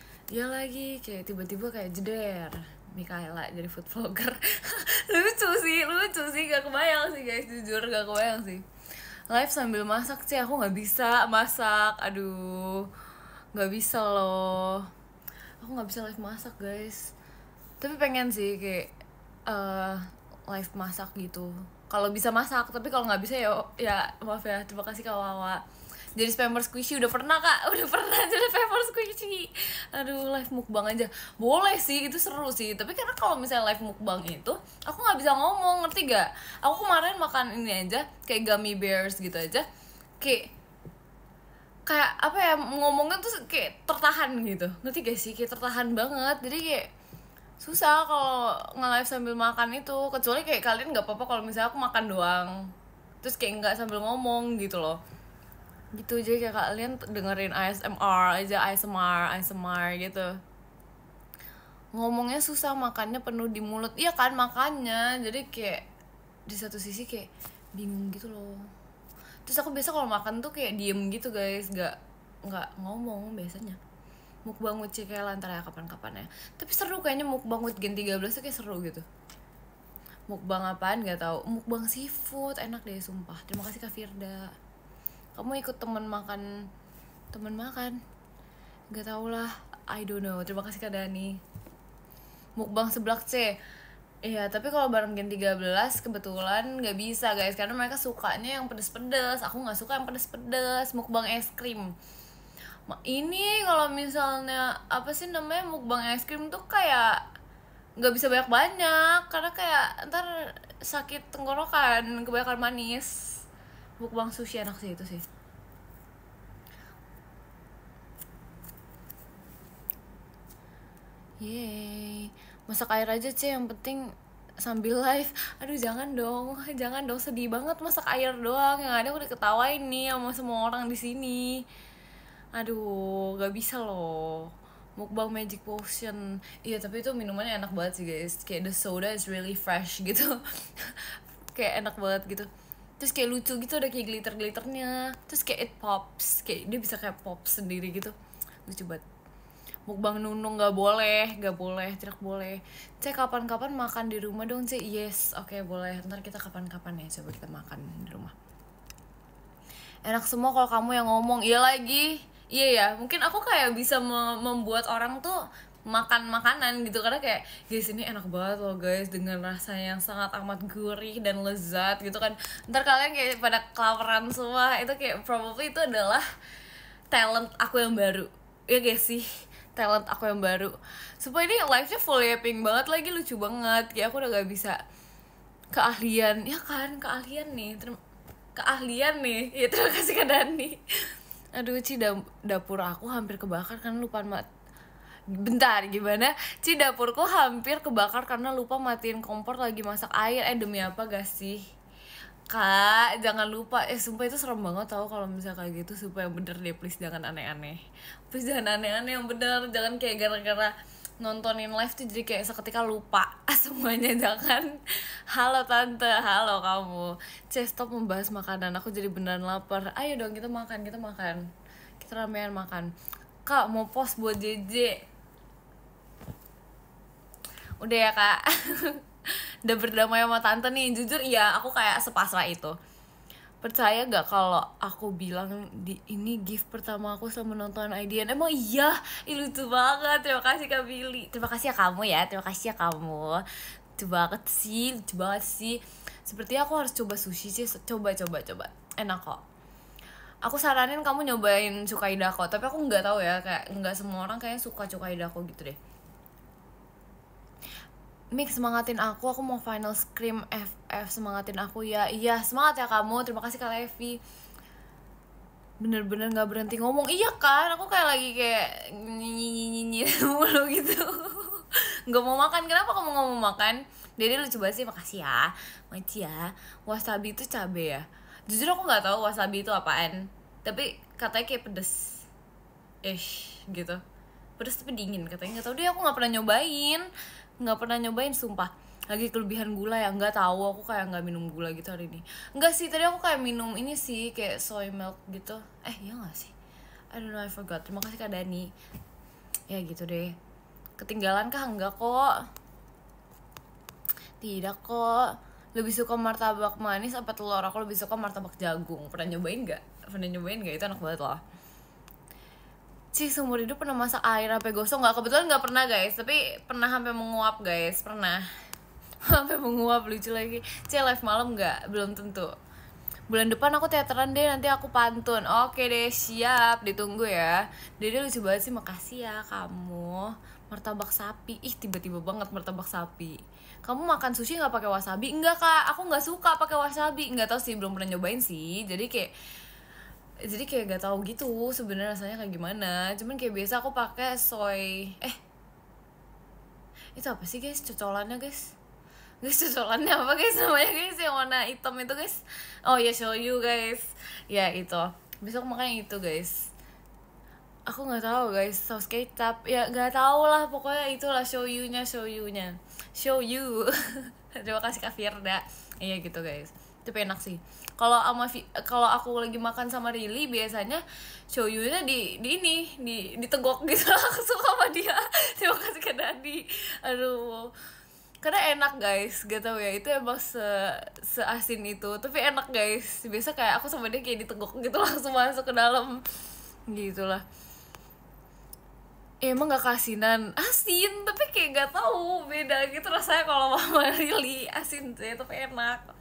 S1: kayak tiba-tiba kayak jeder Mikaela jadi food vlogger. lucu sih, gak kebayang sih guys, jujur gak kebayang sih. Live sambil masak sih, aku nggak bisa masak, aduh nggak bisa loh, aku nggak bisa live masak guys. Tapi pengen sih kayak live masak gitu, kalau bisa masak, tapi kalau nggak bisa ya maaf ya, terima kasih Kak Wawa. Jadi spammer squishy udah pernah Kak, udah pernah jadi spammer squishy. Aduh, live mukbang aja boleh sih, itu seru sih. Tapi karena kalau misalnya live mukbang itu aku nggak bisa ngomong, ngerti gak? Aku kemarin makan ini aja kayak gummy bears gitu aja, kayak apa ya, ngomongnya tuh kayak tertahan gitu, ngerti gak sih? Kayak tertahan banget, jadi kayak susah kalau nge-live sambil makan itu. Kecuali kayak kalian nggak apa-apa kalau misalnya aku makan doang terus kayak nggak sambil ngomong gitu loh, gitu. Jadi kayak kalian dengerin ASMR aja, ASMR gitu. Ngomongnya susah, makannya penuh di mulut, iya kan, makannya jadi kayak di satu sisi kayak bingung gitu loh. Terus aku biasa kalau makan tuh kayak diem gitu guys, nggak ngomong biasanya. Mukbang with Cikela ntar ya kapan-kapan ya. Tapi seru kayaknya mukbang with Gen 13 tuh kayak seru gitu. Mukbang apaan nggak tahu. Mukbang seafood enak deh sumpah. Terima kasih Kak Firda. Kamu ikut temen makan nggak tau lah, I don't know. Terima kasih Kak Dani. Mukbang seblak C. Iya, tapi kalau bareng Gen 13 kebetulan nggak bisa guys, karena mereka sukanya yang pedes-pedes. Aku nggak suka yang pedes-pedes. Mukbang es krim. Ini kalau misalnya apa sih namanya, mukbang es krim tuh kayak nggak bisa banyak-banyak karena kayak ntar sakit tenggorokan kebanyakan manis. Mukbang sushi enak sih itu sih. Yeay, masak air aja sih yang penting sambil live. Aduh jangan dong sedih banget masak air doang, yang ada aku diketawain nih sama semua orang di sini. Aduh, gak bisa loh. Mukbang Magic Potion. Iya, tapi itu minumannya enak banget sih guys. Kayak the soda is really fresh gitu. Kayak enak banget gitu. Terus kayak lucu gitu, ada kayak glitter-glitternya. Terus kayak it pops, kayak dia bisa kayak pop sendiri gitu. Lucu banget. Mukbang Nunung gak boleh, tidak boleh. Cek kapan-kapan makan di rumah dong, Cek. Yes, oke, boleh. Ntar kita kapan-kapan ya coba kita makan di rumah. Enak semua kalau kamu yang ngomong. Iya lagi. Iya ya, mungkin aku kayak bisa membuat orang tuh makan makanan gitu, karena kayak guys ini enak banget loh guys, dengan rasa yang sangat amat gurih dan lezat gitu kan. Ntar kalian kayak pada kelaparan semua. Itu kayak probably itu adalah talent aku yang baru, ya guys sih, talent aku yang baru. Supaya ini live-nya full yapping banget lagi, lucu banget. Kayak aku udah gak bisa keahlian, ya kan, keahlian nih ya, terima kasih Kak Dani. Aduh Ci, dapur aku hampir kebakar karena lupa bentar, gimana? Ci, dapurku hampir kebakar karena lupa matiin kompor lagi masak air. Demi apa gak sih Kak, jangan lupa. Sumpah itu serem banget tau kalau misalnya kayak gitu. Sumpah yang bener deh, please jangan aneh-aneh. Please jangan aneh-aneh, yang bener. Jangan kayak gara-gara nontonin live tuh jadi kayak seketika lupa semuanya, jangan. Halo tante, halo kamu. Stop membahas makanan, aku jadi beneran lapar. Ayo dong kita makan, kita ramean makan. Kak mau post buat JJ. Udah ya Kak. Udah berdamai sama tante nih. Jujur iya, aku kayak sepasrah itu. Percaya gak kalau aku bilang ini gift pertama aku selama nonton IDN? Emang iya? Lucu banget. Terima kasih Kak Billy. Terima kasih ya kamu ya. Lucu banget sih. Sepertinya aku harus coba sushi sih. Coba. Enak kok. Aku saranin kamu nyobain cukai dako. Tapi aku gak tahu ya, kayak gak semua orang kayaknya suka cukai dako gitu deh. Mix, semangatin aku mau final scream FF, semangatin aku ya. Iya, semangat ya kamu, terima kasih Kak Levi. Bener-bener gak berhenti ngomong, iya kan, aku kayak lagi kayak nyi mulu gitu. Gak mau makan, kenapa kamu gak mau makan? Jadi lucu banget sih, makasih ya. Makasih ya. Wasabi itu cabe ya? Jujur aku gak tahu wasabi itu apaan, tapi katanya kayak pedes gitu. Pedes tapi dingin katanya, gak tahu deh, aku gak pernah nyobain sumpah. Lagi kelebihan gula ya, nggak tahu, aku kayak nggak minum gula gitu hari ini. Nggak sih, tadi aku kayak minum ini sih, kayak soy milk gitu. Ya nggak sih, I don't know, I forgot. Terima kasih Kak Dani. Ya gitu deh. Ketinggalan kah? Enggak kok, tidak kok. Lebih suka martabak manis apa telur? Aku lebih suka martabak jagung. Pernah nyobain nggak? Itu enak banget loh. Cih, seumur hidup pernah masak air sampai gosong nggak? Kebetulan nggak pernah guys, tapi pernah sampai menguap guys, pernah. Sampai menguap, lucu lagi. Live malam nggak? Belum tentu. Bulan depan aku teateran deh, nanti aku pantun. Oke deh, siap, ditunggu ya. Dede lucu banget sih, makasih ya kamu. Martabak sapi, ih tiba-tiba banget martabak sapi. Kamu makan sushi nggak pakai wasabi? Enggak kak, aku nggak suka pakai wasabi. Nggak tahu sih, belum pernah nyobain sih. Jadi kayak gak tahu gitu sebenarnya rasanya kayak gimana. Cuman kayak biasa aku pakai soy. Itu apa sih guys? Cocolannya guys? Guys, cocolannya apa guys namanya guys, yang warna hitam itu guys? Oh ya, shoyu guys. Ya itu. Besok makanya itu guys. Aku nggak tahu guys, saus kecap. Ya nggak tahu lah, pokoknya itulah shoyu-nya. Shoyu. Terima kasih Kak Firda. Iya gitu guys. Itu enak sih. Kalau aku lagi makan sama Rili biasanya shoyu-nya ditegok gitu langsung sama dia. Terima kasih Kak Dadi. Aduh, karena enak guys, gak tau ya, itu emang seasin itu, tapi enak guys. Biasa kayak aku sama dia kayak ditegok gitu langsung masuk ke dalam gitulah. Emang gak keasinan, asin, tapi kayak gak tahu beda gitu rasanya kalau mama Rili asin sih, tapi enak.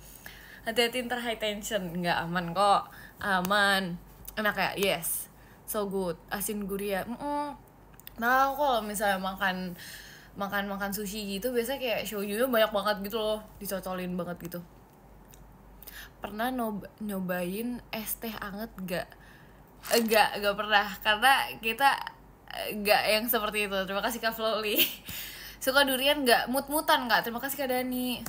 S1: Hati-hati ntar high tension. Nggak, aman kok, aman, enak ya, yes, so good, asin gurih ya. Nah kalau misalnya makan sushi gitu biasa kayak shoyu-nya banyak banget gitu loh, dicocolin banget gitu. Pernah nyobain es teh anget gak? Gak pernah, karena kita gak yang seperti itu. Terima kasih Kak Flowly. Suka durian gak? Mut-mutan Kak? Terima kasih Kak Dani.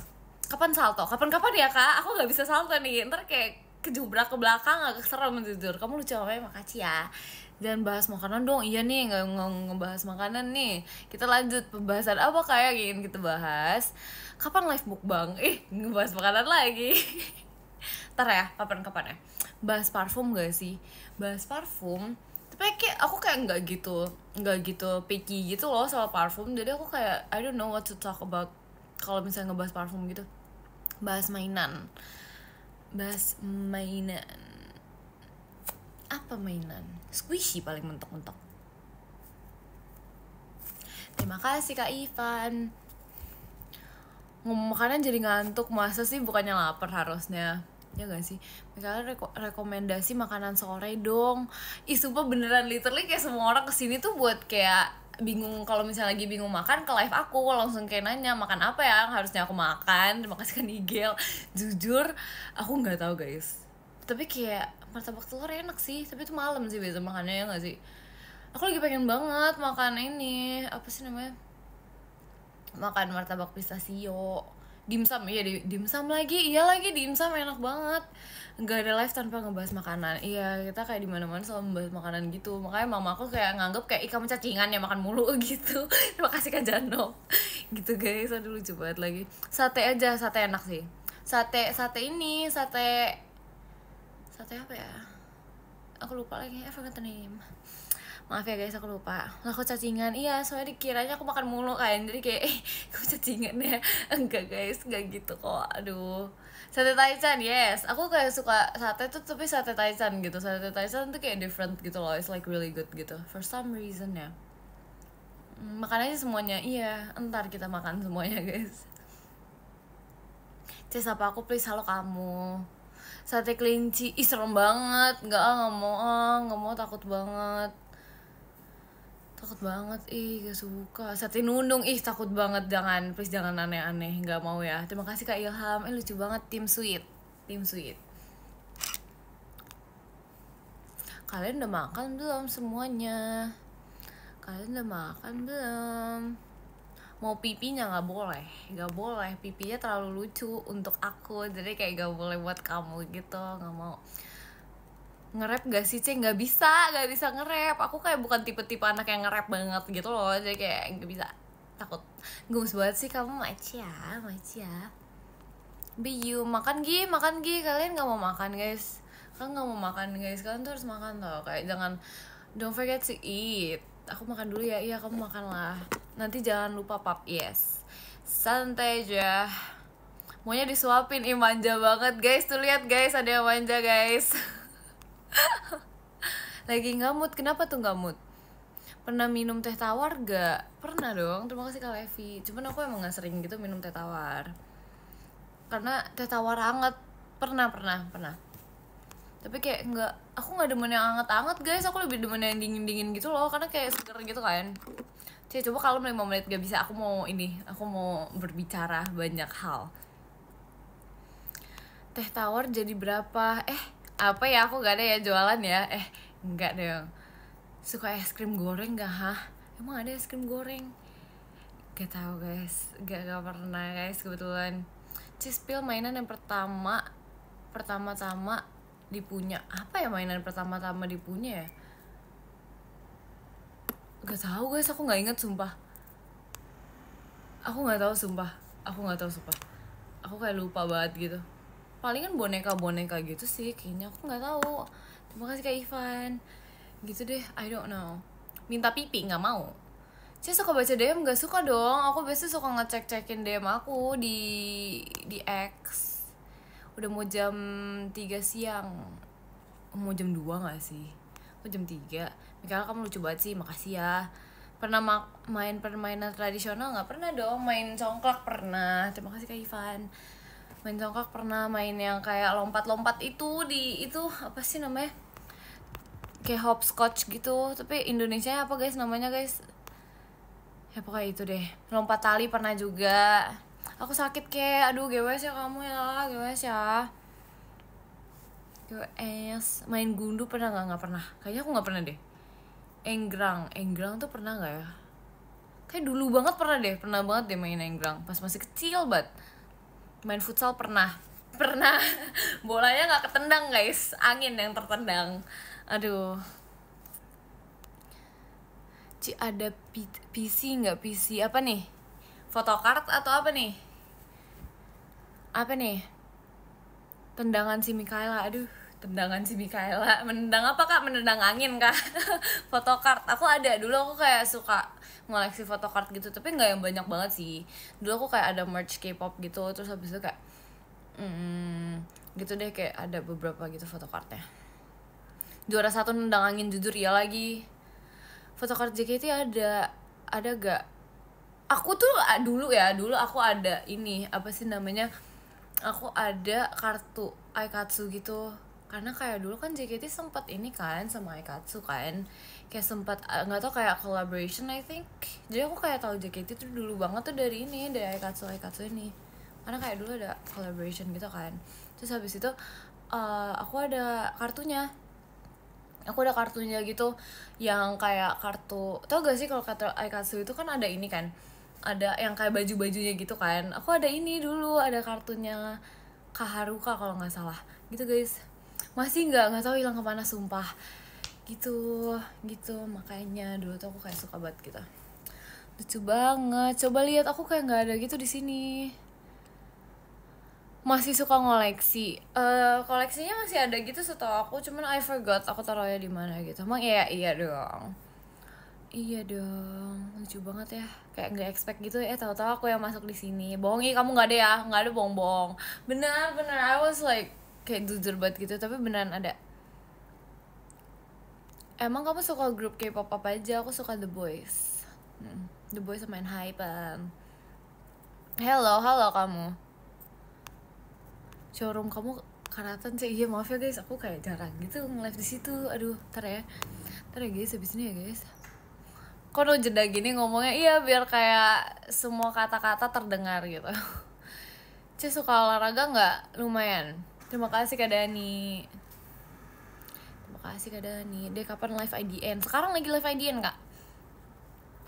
S1: Kapan salto? Kapan-kapan ya Kak? Aku gak bisa salto nih, ntar kayak kejubrak ke belakang, agak serem jujur. Kamu lucu banget, makasih ya. Jangan bahas makanan dong. Iya nih, nggak ngebahas makanan nih. Kita lanjut pembahasan apa kayak ingin kita bahas. Kapan live mukbang? Ngebahas makanan lagi. Ntar ya, kapan-kapan ya. Bahas parfum gak sih? Bahas parfum. Tapi kayak aku kayak nggak gitu picky gitu loh soal parfum. Jadi aku kayak I don't know what to talk about kalau misalnya ngebahas parfum gitu. Bahas mainan. Apa mainan? Squishy paling mentok-mentok. Terima kasih Kak Ivan. Ngomong makanan jadi ngantuk, masa sih? Bukannya lapar harusnya. Ya gak sih? Misalnya rekomendasi makanan sore dong. Sumpah beneran literally kayak semua orang kesini tuh buat kayak bingung, kalau misalnya lagi bingung makan ke live aku langsung kayak nanya makan apa ya harusnya aku makan. Terima kasih kan Igel. Jujur aku nggak tahu guys, tapi kayak martabak telur enak sih, tapi itu malam sih biasa makannya, ya nggak sih? Aku lagi pengen banget makan ini, apa sih namanya, makan martabak pistachio. Dimsum, iya dimsum lagi, dimsum enak banget. Nggak ada live tanpa ngebahas makanan. Iya, kita kayak di mana-mana selalu membahas makanan gitu. Makanya mama aku kayak nganggep kayak kamu cacingan ya makan mulu gitu. Terima kasih Kak Jano. Gitu guys, aduh lucu banget lagi. Sate aja, sate enak sih. Sate apa ya? Aku lupa lagi, I forgot the name. Maaf ya guys, aku lupa. Lah aku cacingan, iya soalnya dikiranya aku makan mulu kan. Jadi kayak, kamu cacingan ya. Enggak guys, enggak gitu kok, aduh. Sate Taichan, yes. Aku kayak suka sate tuh, tapi sate Taichan gitu. Sate Taichan tuh kayak different gitu loh, it's like really good gitu. For some reason ya. Makan aja semuanya, iya. Entar kita makan semuanya guys. Sapa aku please, halo kamu. Sate kelinci, serem banget. Nggak mau, takut banget, gak suka. Sate nunung, takut banget. Jangan, please jangan aneh-aneh, nggak mau ya. Terima kasih Kak Ilham, lucu banget. Tim sweet. Kalian udah makan belum semuanya? Mau pipinya nggak boleh, pipinya terlalu lucu untuk aku, jadi kayak nggak boleh buat kamu gitu. Nggak mau. Nge-rap gak sih Ceng? Gak bisa nge-rap. Aku kayak bukan tipe-tipe anak yang nge-rap banget gitu loh, jadi kayak gak bisa, takut. Gemes banget sih kamu, Macia. Biu, makan Gi. Kalian gak mau makan guys? Kalian tuh harus makan tau. Kayak jangan, don't forget to eat. Aku makan dulu ya. Iya kamu makan lah. Nanti jangan lupa pap, yes. Santai aja. Maunya disuapin, manja banget guys. Tuh lihat guys, ada yang manja guys. Lagi nggak mood, kenapa tuh nggak mood? Pernah minum teh tawar gak? Pernah dong, terima kasih Kak Levi. Cuman aku emang gak sering gitu minum teh tawar. Karena teh tawar hangat. Pernah. Tapi kayak aku gak demen yang hangat-hangat guys. Aku lebih demen yang dingin-dingin gitu loh. Karena kayak seger gitu kan. Coba kalau 5 menit gak bisa, aku mau berbicara banyak hal. Teh tawar jadi berapa? Apa ya, aku gak ada ya jualan ya. Enggak dong. Suka es krim goreng gak? Emang ada es krim goreng? Gak tahu guys, gak pernah guys kebetulan. Spill mainan yang pertama-tama dipunya. Apa ya mainan pertama-tama dipunya ya? Gak tahu guys, aku nggak inget sumpah. Aku nggak tahu sumpah. Aku kayak lupa banget gitu. Palingan boneka gitu sih kayaknya. Aku nggak tahu. Terima kasih Kak Ivan. Gitu deh, I don't know. Minta pipi nggak mau. Saya suka baca DM, nggak suka dong. Aku biasanya suka ngecek-cekin DM aku di X. Udah mau jam 3 siang. Mau jam 2 nggak sih? Mau jam 3. Mikaela, kamu lucu banget sih, makasih ya. Pernah main permainan tradisional nggak? Pernah dong. Main congklak pernah. Terima kasih Kak Ivan. Main congklak pernah. Main yang kayak lompat-lompat itu apa sih namanya? Kayak hopscotch gitu, tapi Indonesia apa guys namanya guys? Ya pokoknya itu deh. Lompat tali pernah juga. Aku sakit kayak, aduh GWS ya kamu ya, GWS ya. GWS. Main gundu pernah nggak pernah? Kayaknya aku nggak pernah deh. Enggrang tuh pernah nggak ya? Kayak dulu banget pernah banget deh main enggrang. Pas masih kecil banget. Main futsal pernah. Bolanya nggak ketendang guys, angin yang tertendang. Aduh. Ada PC nggak? PC apa nih? Photocard atau apa nih? Tendangan si Mikaela. Aduh, tendangan si Mikaela. Menendang apa kak? Menendang angin kak? Photocard. Aku ada. Dulu aku kayak suka ngoleksi photocard gitu, tapi nggak yang banyak banget sih. Dulu aku kayak ada merch K-pop gitu, terus habis itu kayak gitu deh, kayak ada beberapa gitu photocardnya. Juara 1 nendang angin, jujur ya lagi. Photocard JKT ada gak? Aku tuh dulu aku ada ini, apa sih namanya? Aku ada kartu Aikatsu gitu. Karena kayak dulu kan JKT sempat ini kan sama Aikatsu kan. Kayak sempat nggak tau, kayak collaboration I think. Jadi aku kayak tahu JKT tuh dulu banget tuh dari Aikatsu ini. Karena kayak dulu ada collaboration gitu kan. Terus habis itu aku ada kartunya gitu, yang kayak kartu, tau gak sih kalau kata Aikatsu itu kan ada ini kan, ada yang kayak baju-bajunya gitu kan. Aku ada ini dulu, ada kartunya Kaharuka kalau nggak salah gitu guys. Masih nggak tahu hilang kemana sumpah. Gitu makanya dulu tuh aku kayak suka banget gitu. Lucu banget. Coba lihat, aku kayak nggak ada gitu di sini. Masih suka ngoleksi. Koleksinya masih ada gitu setahu aku, cuman I forgot aku taruhnya di mana gitu. Emang iya dong. Lucu banget ya. Kayak nggak expect gitu ya, tahu-tahu aku yang masuk di sini. Bohong kamu nggak ada ya? Nggak ada, bohong. Benar. I was like kayak jujur banget gitu, tapi beneran ada. Emang kamu suka grup K-pop apa aja? Aku suka The Boys. The Boys sama Enhypen. Halo kamu. Showroom kamu Karatan sih. Iya maaf ya guys, aku kayak jarang gitu nge-live di situ. Aduh, ntar ya guys, habis ini ya guys. Kok udah jeda gini ngomongnya? Iya, biar kayak semua kata-kata terdengar gitu. Suka olahraga nggak? Lumayan. Terima kasih Kak Dani. Deh, kapan live IDN? Sekarang lagi live IDN kak.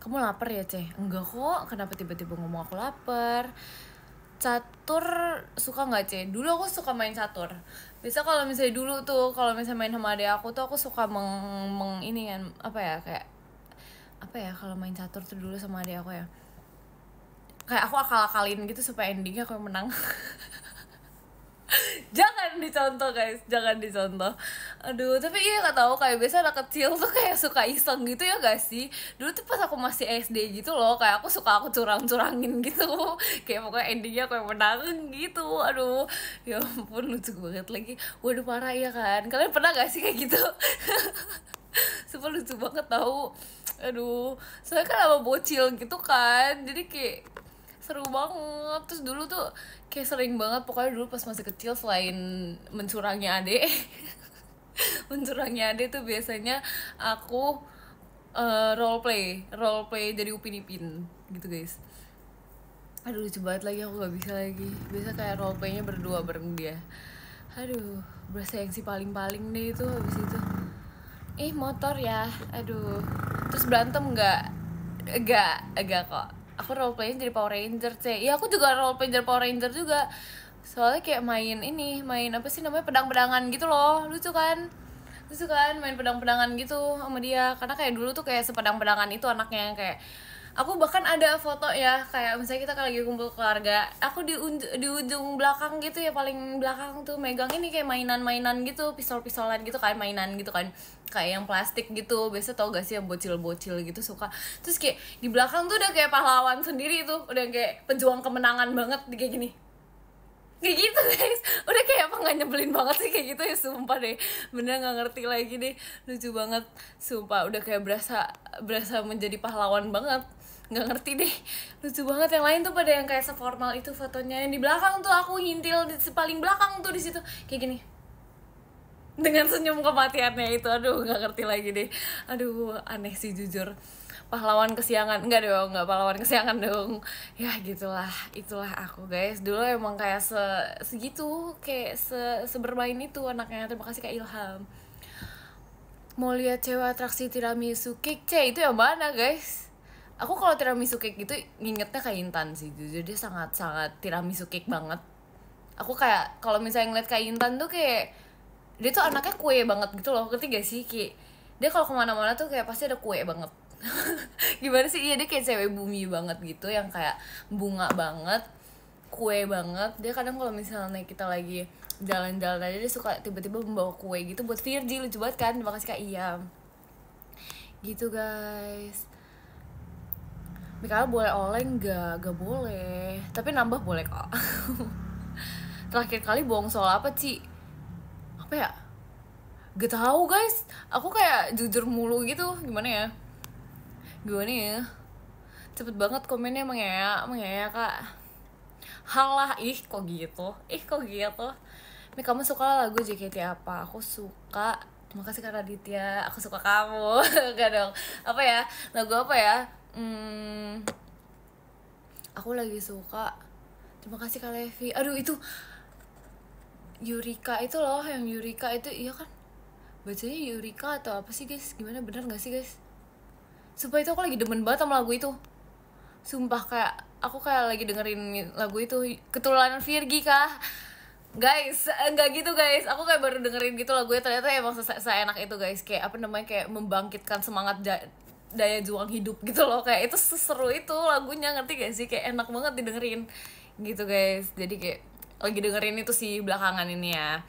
S1: Kamu lapar ya Enggak kok. Kenapa tiba-tiba ngomong aku lapar? Catur suka nggak Dulu aku suka main catur. Biasa kalau misalnya dulu tuh, kalau misalnya main sama adik aku tuh, aku suka ini kan, kalau main catur tuh dulu sama adik aku ya, kayak aku akal-akalin gitu supaya endingnya aku yang menang. Jangan dicontoh guys, jangan dicontoh. Aduh, tapi iya gak tahu, kayak biasa anak kecil tuh kayak suka iseng gitu ya gak sih? Dulu tuh pas aku masih SD gitu loh, kayak aku curang-curangin gitu. Kayak pokoknya endingnya aku yang menang gitu. Aduh, ya ampun lucu banget lagi. Waduh parah ya kan. Kalian pernah gak sih kayak gitu? Sumpah lucu banget tau. Aduh, soalnya kan sama bocil gitu kan, jadi kayak seru banget. Terus dulu tuh kayak sering banget, pokoknya dulu pas masih kecil selain mencurangi adek mencurangi adek tuh biasanya aku role play jadi Upin Ipin gitu guys. Aduh lucu banget lagi, aku gak bisa lagi. Biasa kayak role playnya berdua bareng dia. Aduh, berasa yang si paling-paling deh itu habis itu. Ih motor ya, aduh. Terus berantem Enggak kok. Aku role playnya jadi Power Ranger sih. Ya aku juga role play jadi Power Ranger juga. Soalnya kayak main apa sih namanya, pedang-pedangan gitu loh. Lucu kan? Lucu kan main pedang-pedangan gitu sama dia. Karena kayak dulu tuh kayak sepedang-pedangan itu anaknya, kayak aku bahkan ada foto ya, kayak misalnya kita lagi kumpul keluarga, aku di ujung belakang gitu ya, paling belakang tuh megang ini kayak mainan-mainan gitu, pistol-pistolan gitu kan, mainan gitu kan, kayak yang plastik gitu. Biasa tau gak sih yang bocil-bocil gitu suka. Terus kayak di belakang tuh udah kayak pahlawan sendiri tuh, udah kayak pejuang kemenangan banget, kayak gini kayak gitu guys. Udah kayak apa, nggak nyebelin banget sih kayak gitu ya, sumpah deh, bener nggak ngerti lagi deh, lucu banget sumpah. Udah kayak berasa menjadi pahlawan banget, nggak ngerti deh, lucu banget. Yang lain tuh pada yang kayak seformal itu fotonya, yang di belakang tuh aku ngintil di paling belakang tuh di situ kayak gini dengan senyum kematiannya itu. Aduh nggak ngerti lagi deh, aduh aneh sih jujur. Pahlawan kesiangan, enggak dong, enggak pahlawan kesiangan dong. Ya gitulah, itulah aku guys. Dulu emang kayak segitu, kayak sebermain itu anaknya. Terima kasih Kak Ilham. Mau lihat cewek atraksi tiramisu cake, itu yang mana guys? Aku kalau tiramisu cake gitu ngingetnya kayak Intan sih, jujur dia sangat-sangat tiramisu cake banget. Aku kayak kalau misalnya ngeliat kayak Intan tuh kayak dia tuh anaknya kue banget gitu loh, ngerti gak sih? Kayak dia kalau kemana-mana tuh kayak pasti ada kue banget. Gimana sih, iya dia kayak cewek bumi banget gitu, yang kayak bunga banget, kue banget. Dia kadang kalau misalnya kita lagi jalan-jalan aja dia suka tiba-tiba membawa kue gitu buat Virgi, lucu banget kan. Terima kasih Kak Iyam. Gitu guys. Mikael boleh oleng nggak? Gak boleh, tapi nambah boleh kok. Terakhir kali bohong soal apa Ci? Apa ya? Gak tahu guys, aku kayak jujur mulu gitu. Gimana ya? Cepet banget komennya, mengea kak. Halah, kok gitu. Mi, kamu suka lagu JKT apa? Aku suka, terima kasih Kak Raditya, aku suka kamu. Gak dong. Apa ya? Lagu apa ya? Aku lagi suka, terima kasih Kak Levi. Aduh itu Yurika itu loh, yang Yurika itu, iya kan? Bacanya Yurika atau apa sih guys? Gimana, bener gak sih guys? Sumpah itu aku lagi demen banget sama lagu itu. Sumpah kayak aku kayak lagi dengerin lagu itu. Ketularan Virgi kah? Guys, enggak gitu guys. Aku kayak baru dengerin gitu lagunya, ternyata emang seenak itu guys. Kayak apa namanya, kayak membangkitkan semangat daya juang hidup gitu loh. Kayak itu seseru itu lagunya, ngerti gak sih? Kayak enak banget didengerin gitu guys. Jadi kayak lagi dengerin itu sih belakangan ini ya.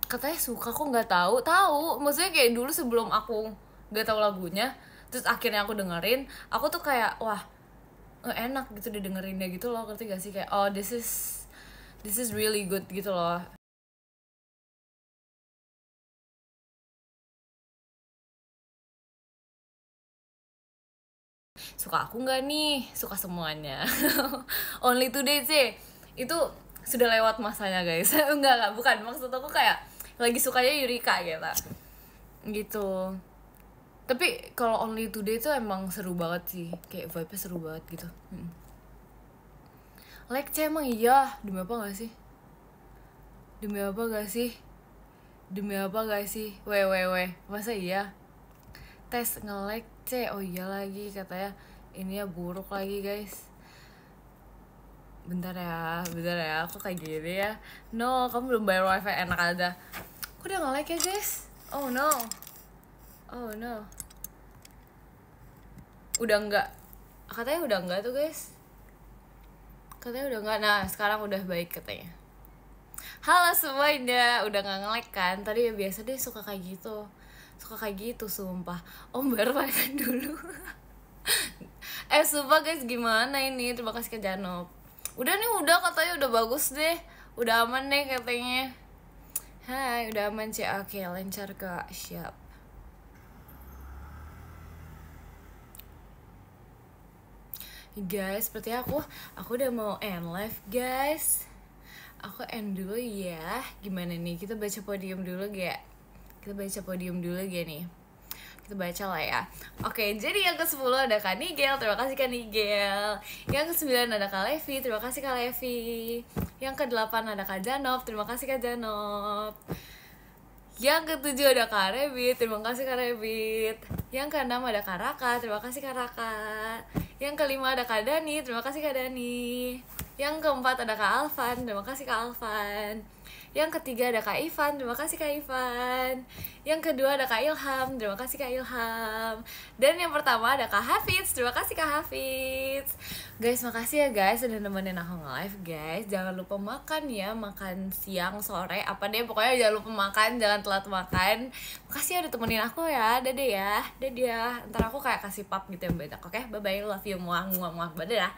S1: Katanya suka, kok nggak tahu maksudnya kayak dulu sebelum aku nggak tahu lagunya, terus akhirnya aku dengerin, aku tuh kayak wah enak gitu didengerinnya gitu loh, ngerti gak sih? Kayak oh this is really good gitu loh. Suka aku nggak nih? Suka semuanya. Only Today sih itu sudah lewat masanya guys. Enggak, bukan, maksud aku kayak lagi sukanya Yurika gitu. Tapi kalau Only Today tuh emang seru banget sih, kayak vibe-nya seru banget gitu. Like C emang iya, demi apa gak sih? Demi apa gak sih? Masa iya? Tes nge-like C, oh iya lagi katanya ini ya buruk lagi guys. Bentar ya, aku kayak gini ya. No, kamu belum bayar wifi, enak aja. Kok udah nge-like ya guys? Oh no. Udah enggak, katanya udah enggak tuh guys, katanya udah enggak. Nah sekarang udah baik katanya. Halo semuanya, udah nggak nge-like kan? Tadi ya biasa deh suka kayak gitu sumpah. Om bayar wifi dulu. Sumpah guys, gimana ini? Terima kasih ke Janop. Udah katanya udah bagus deh, udah aman deh katanya. Hai, udah aman sih? Oke, lancar kak, siap. Guys, seperti aku udah mau end live guys. Aku end dulu ya. Gimana nih, kita baca podium dulu gak? Kita baca podium dulu gak nih? Kita baca lah ya. Oke, jadi yang ke-10 ada Kak Nigel, terima kasih Kak Nigel. Yang ke-9 ada Kak Levi, terima kasih Kak Levi. Yang ke-8 ada Kak Janov, terima kasih Kak Janov. Yang ke-7 ada Kak Rebit, terima kasih Kak Rebit. Yang ke-6 ada Kak Raka, terima kasih Kak Raka. Yang ke-5 ada Kak Dani, terima kasih Kak Dani. Yang ke-4 ada Kak Alvan, terima kasih Kak Alvan. Yang ketiga ada Kak Ivan, terima kasih Kak Ivan. Yang kedua ada Kak Ilham, terima kasih Kak Ilham. Dan yang pertama ada Kak Hafiz, terima kasih Kak Hafiz. Guys, makasih ya guys udah nemenin aku nge-live guys. Jangan lupa makan ya, makan siang, sore, apa deh pokoknya jangan lupa makan, jangan telat makan. Makasih ya udah temenin aku ya, dadah ya, dadah. Ntar aku kayak kasih pap gitu yang banyak, oke? Bye bye, love you, muah muah muah, dadah.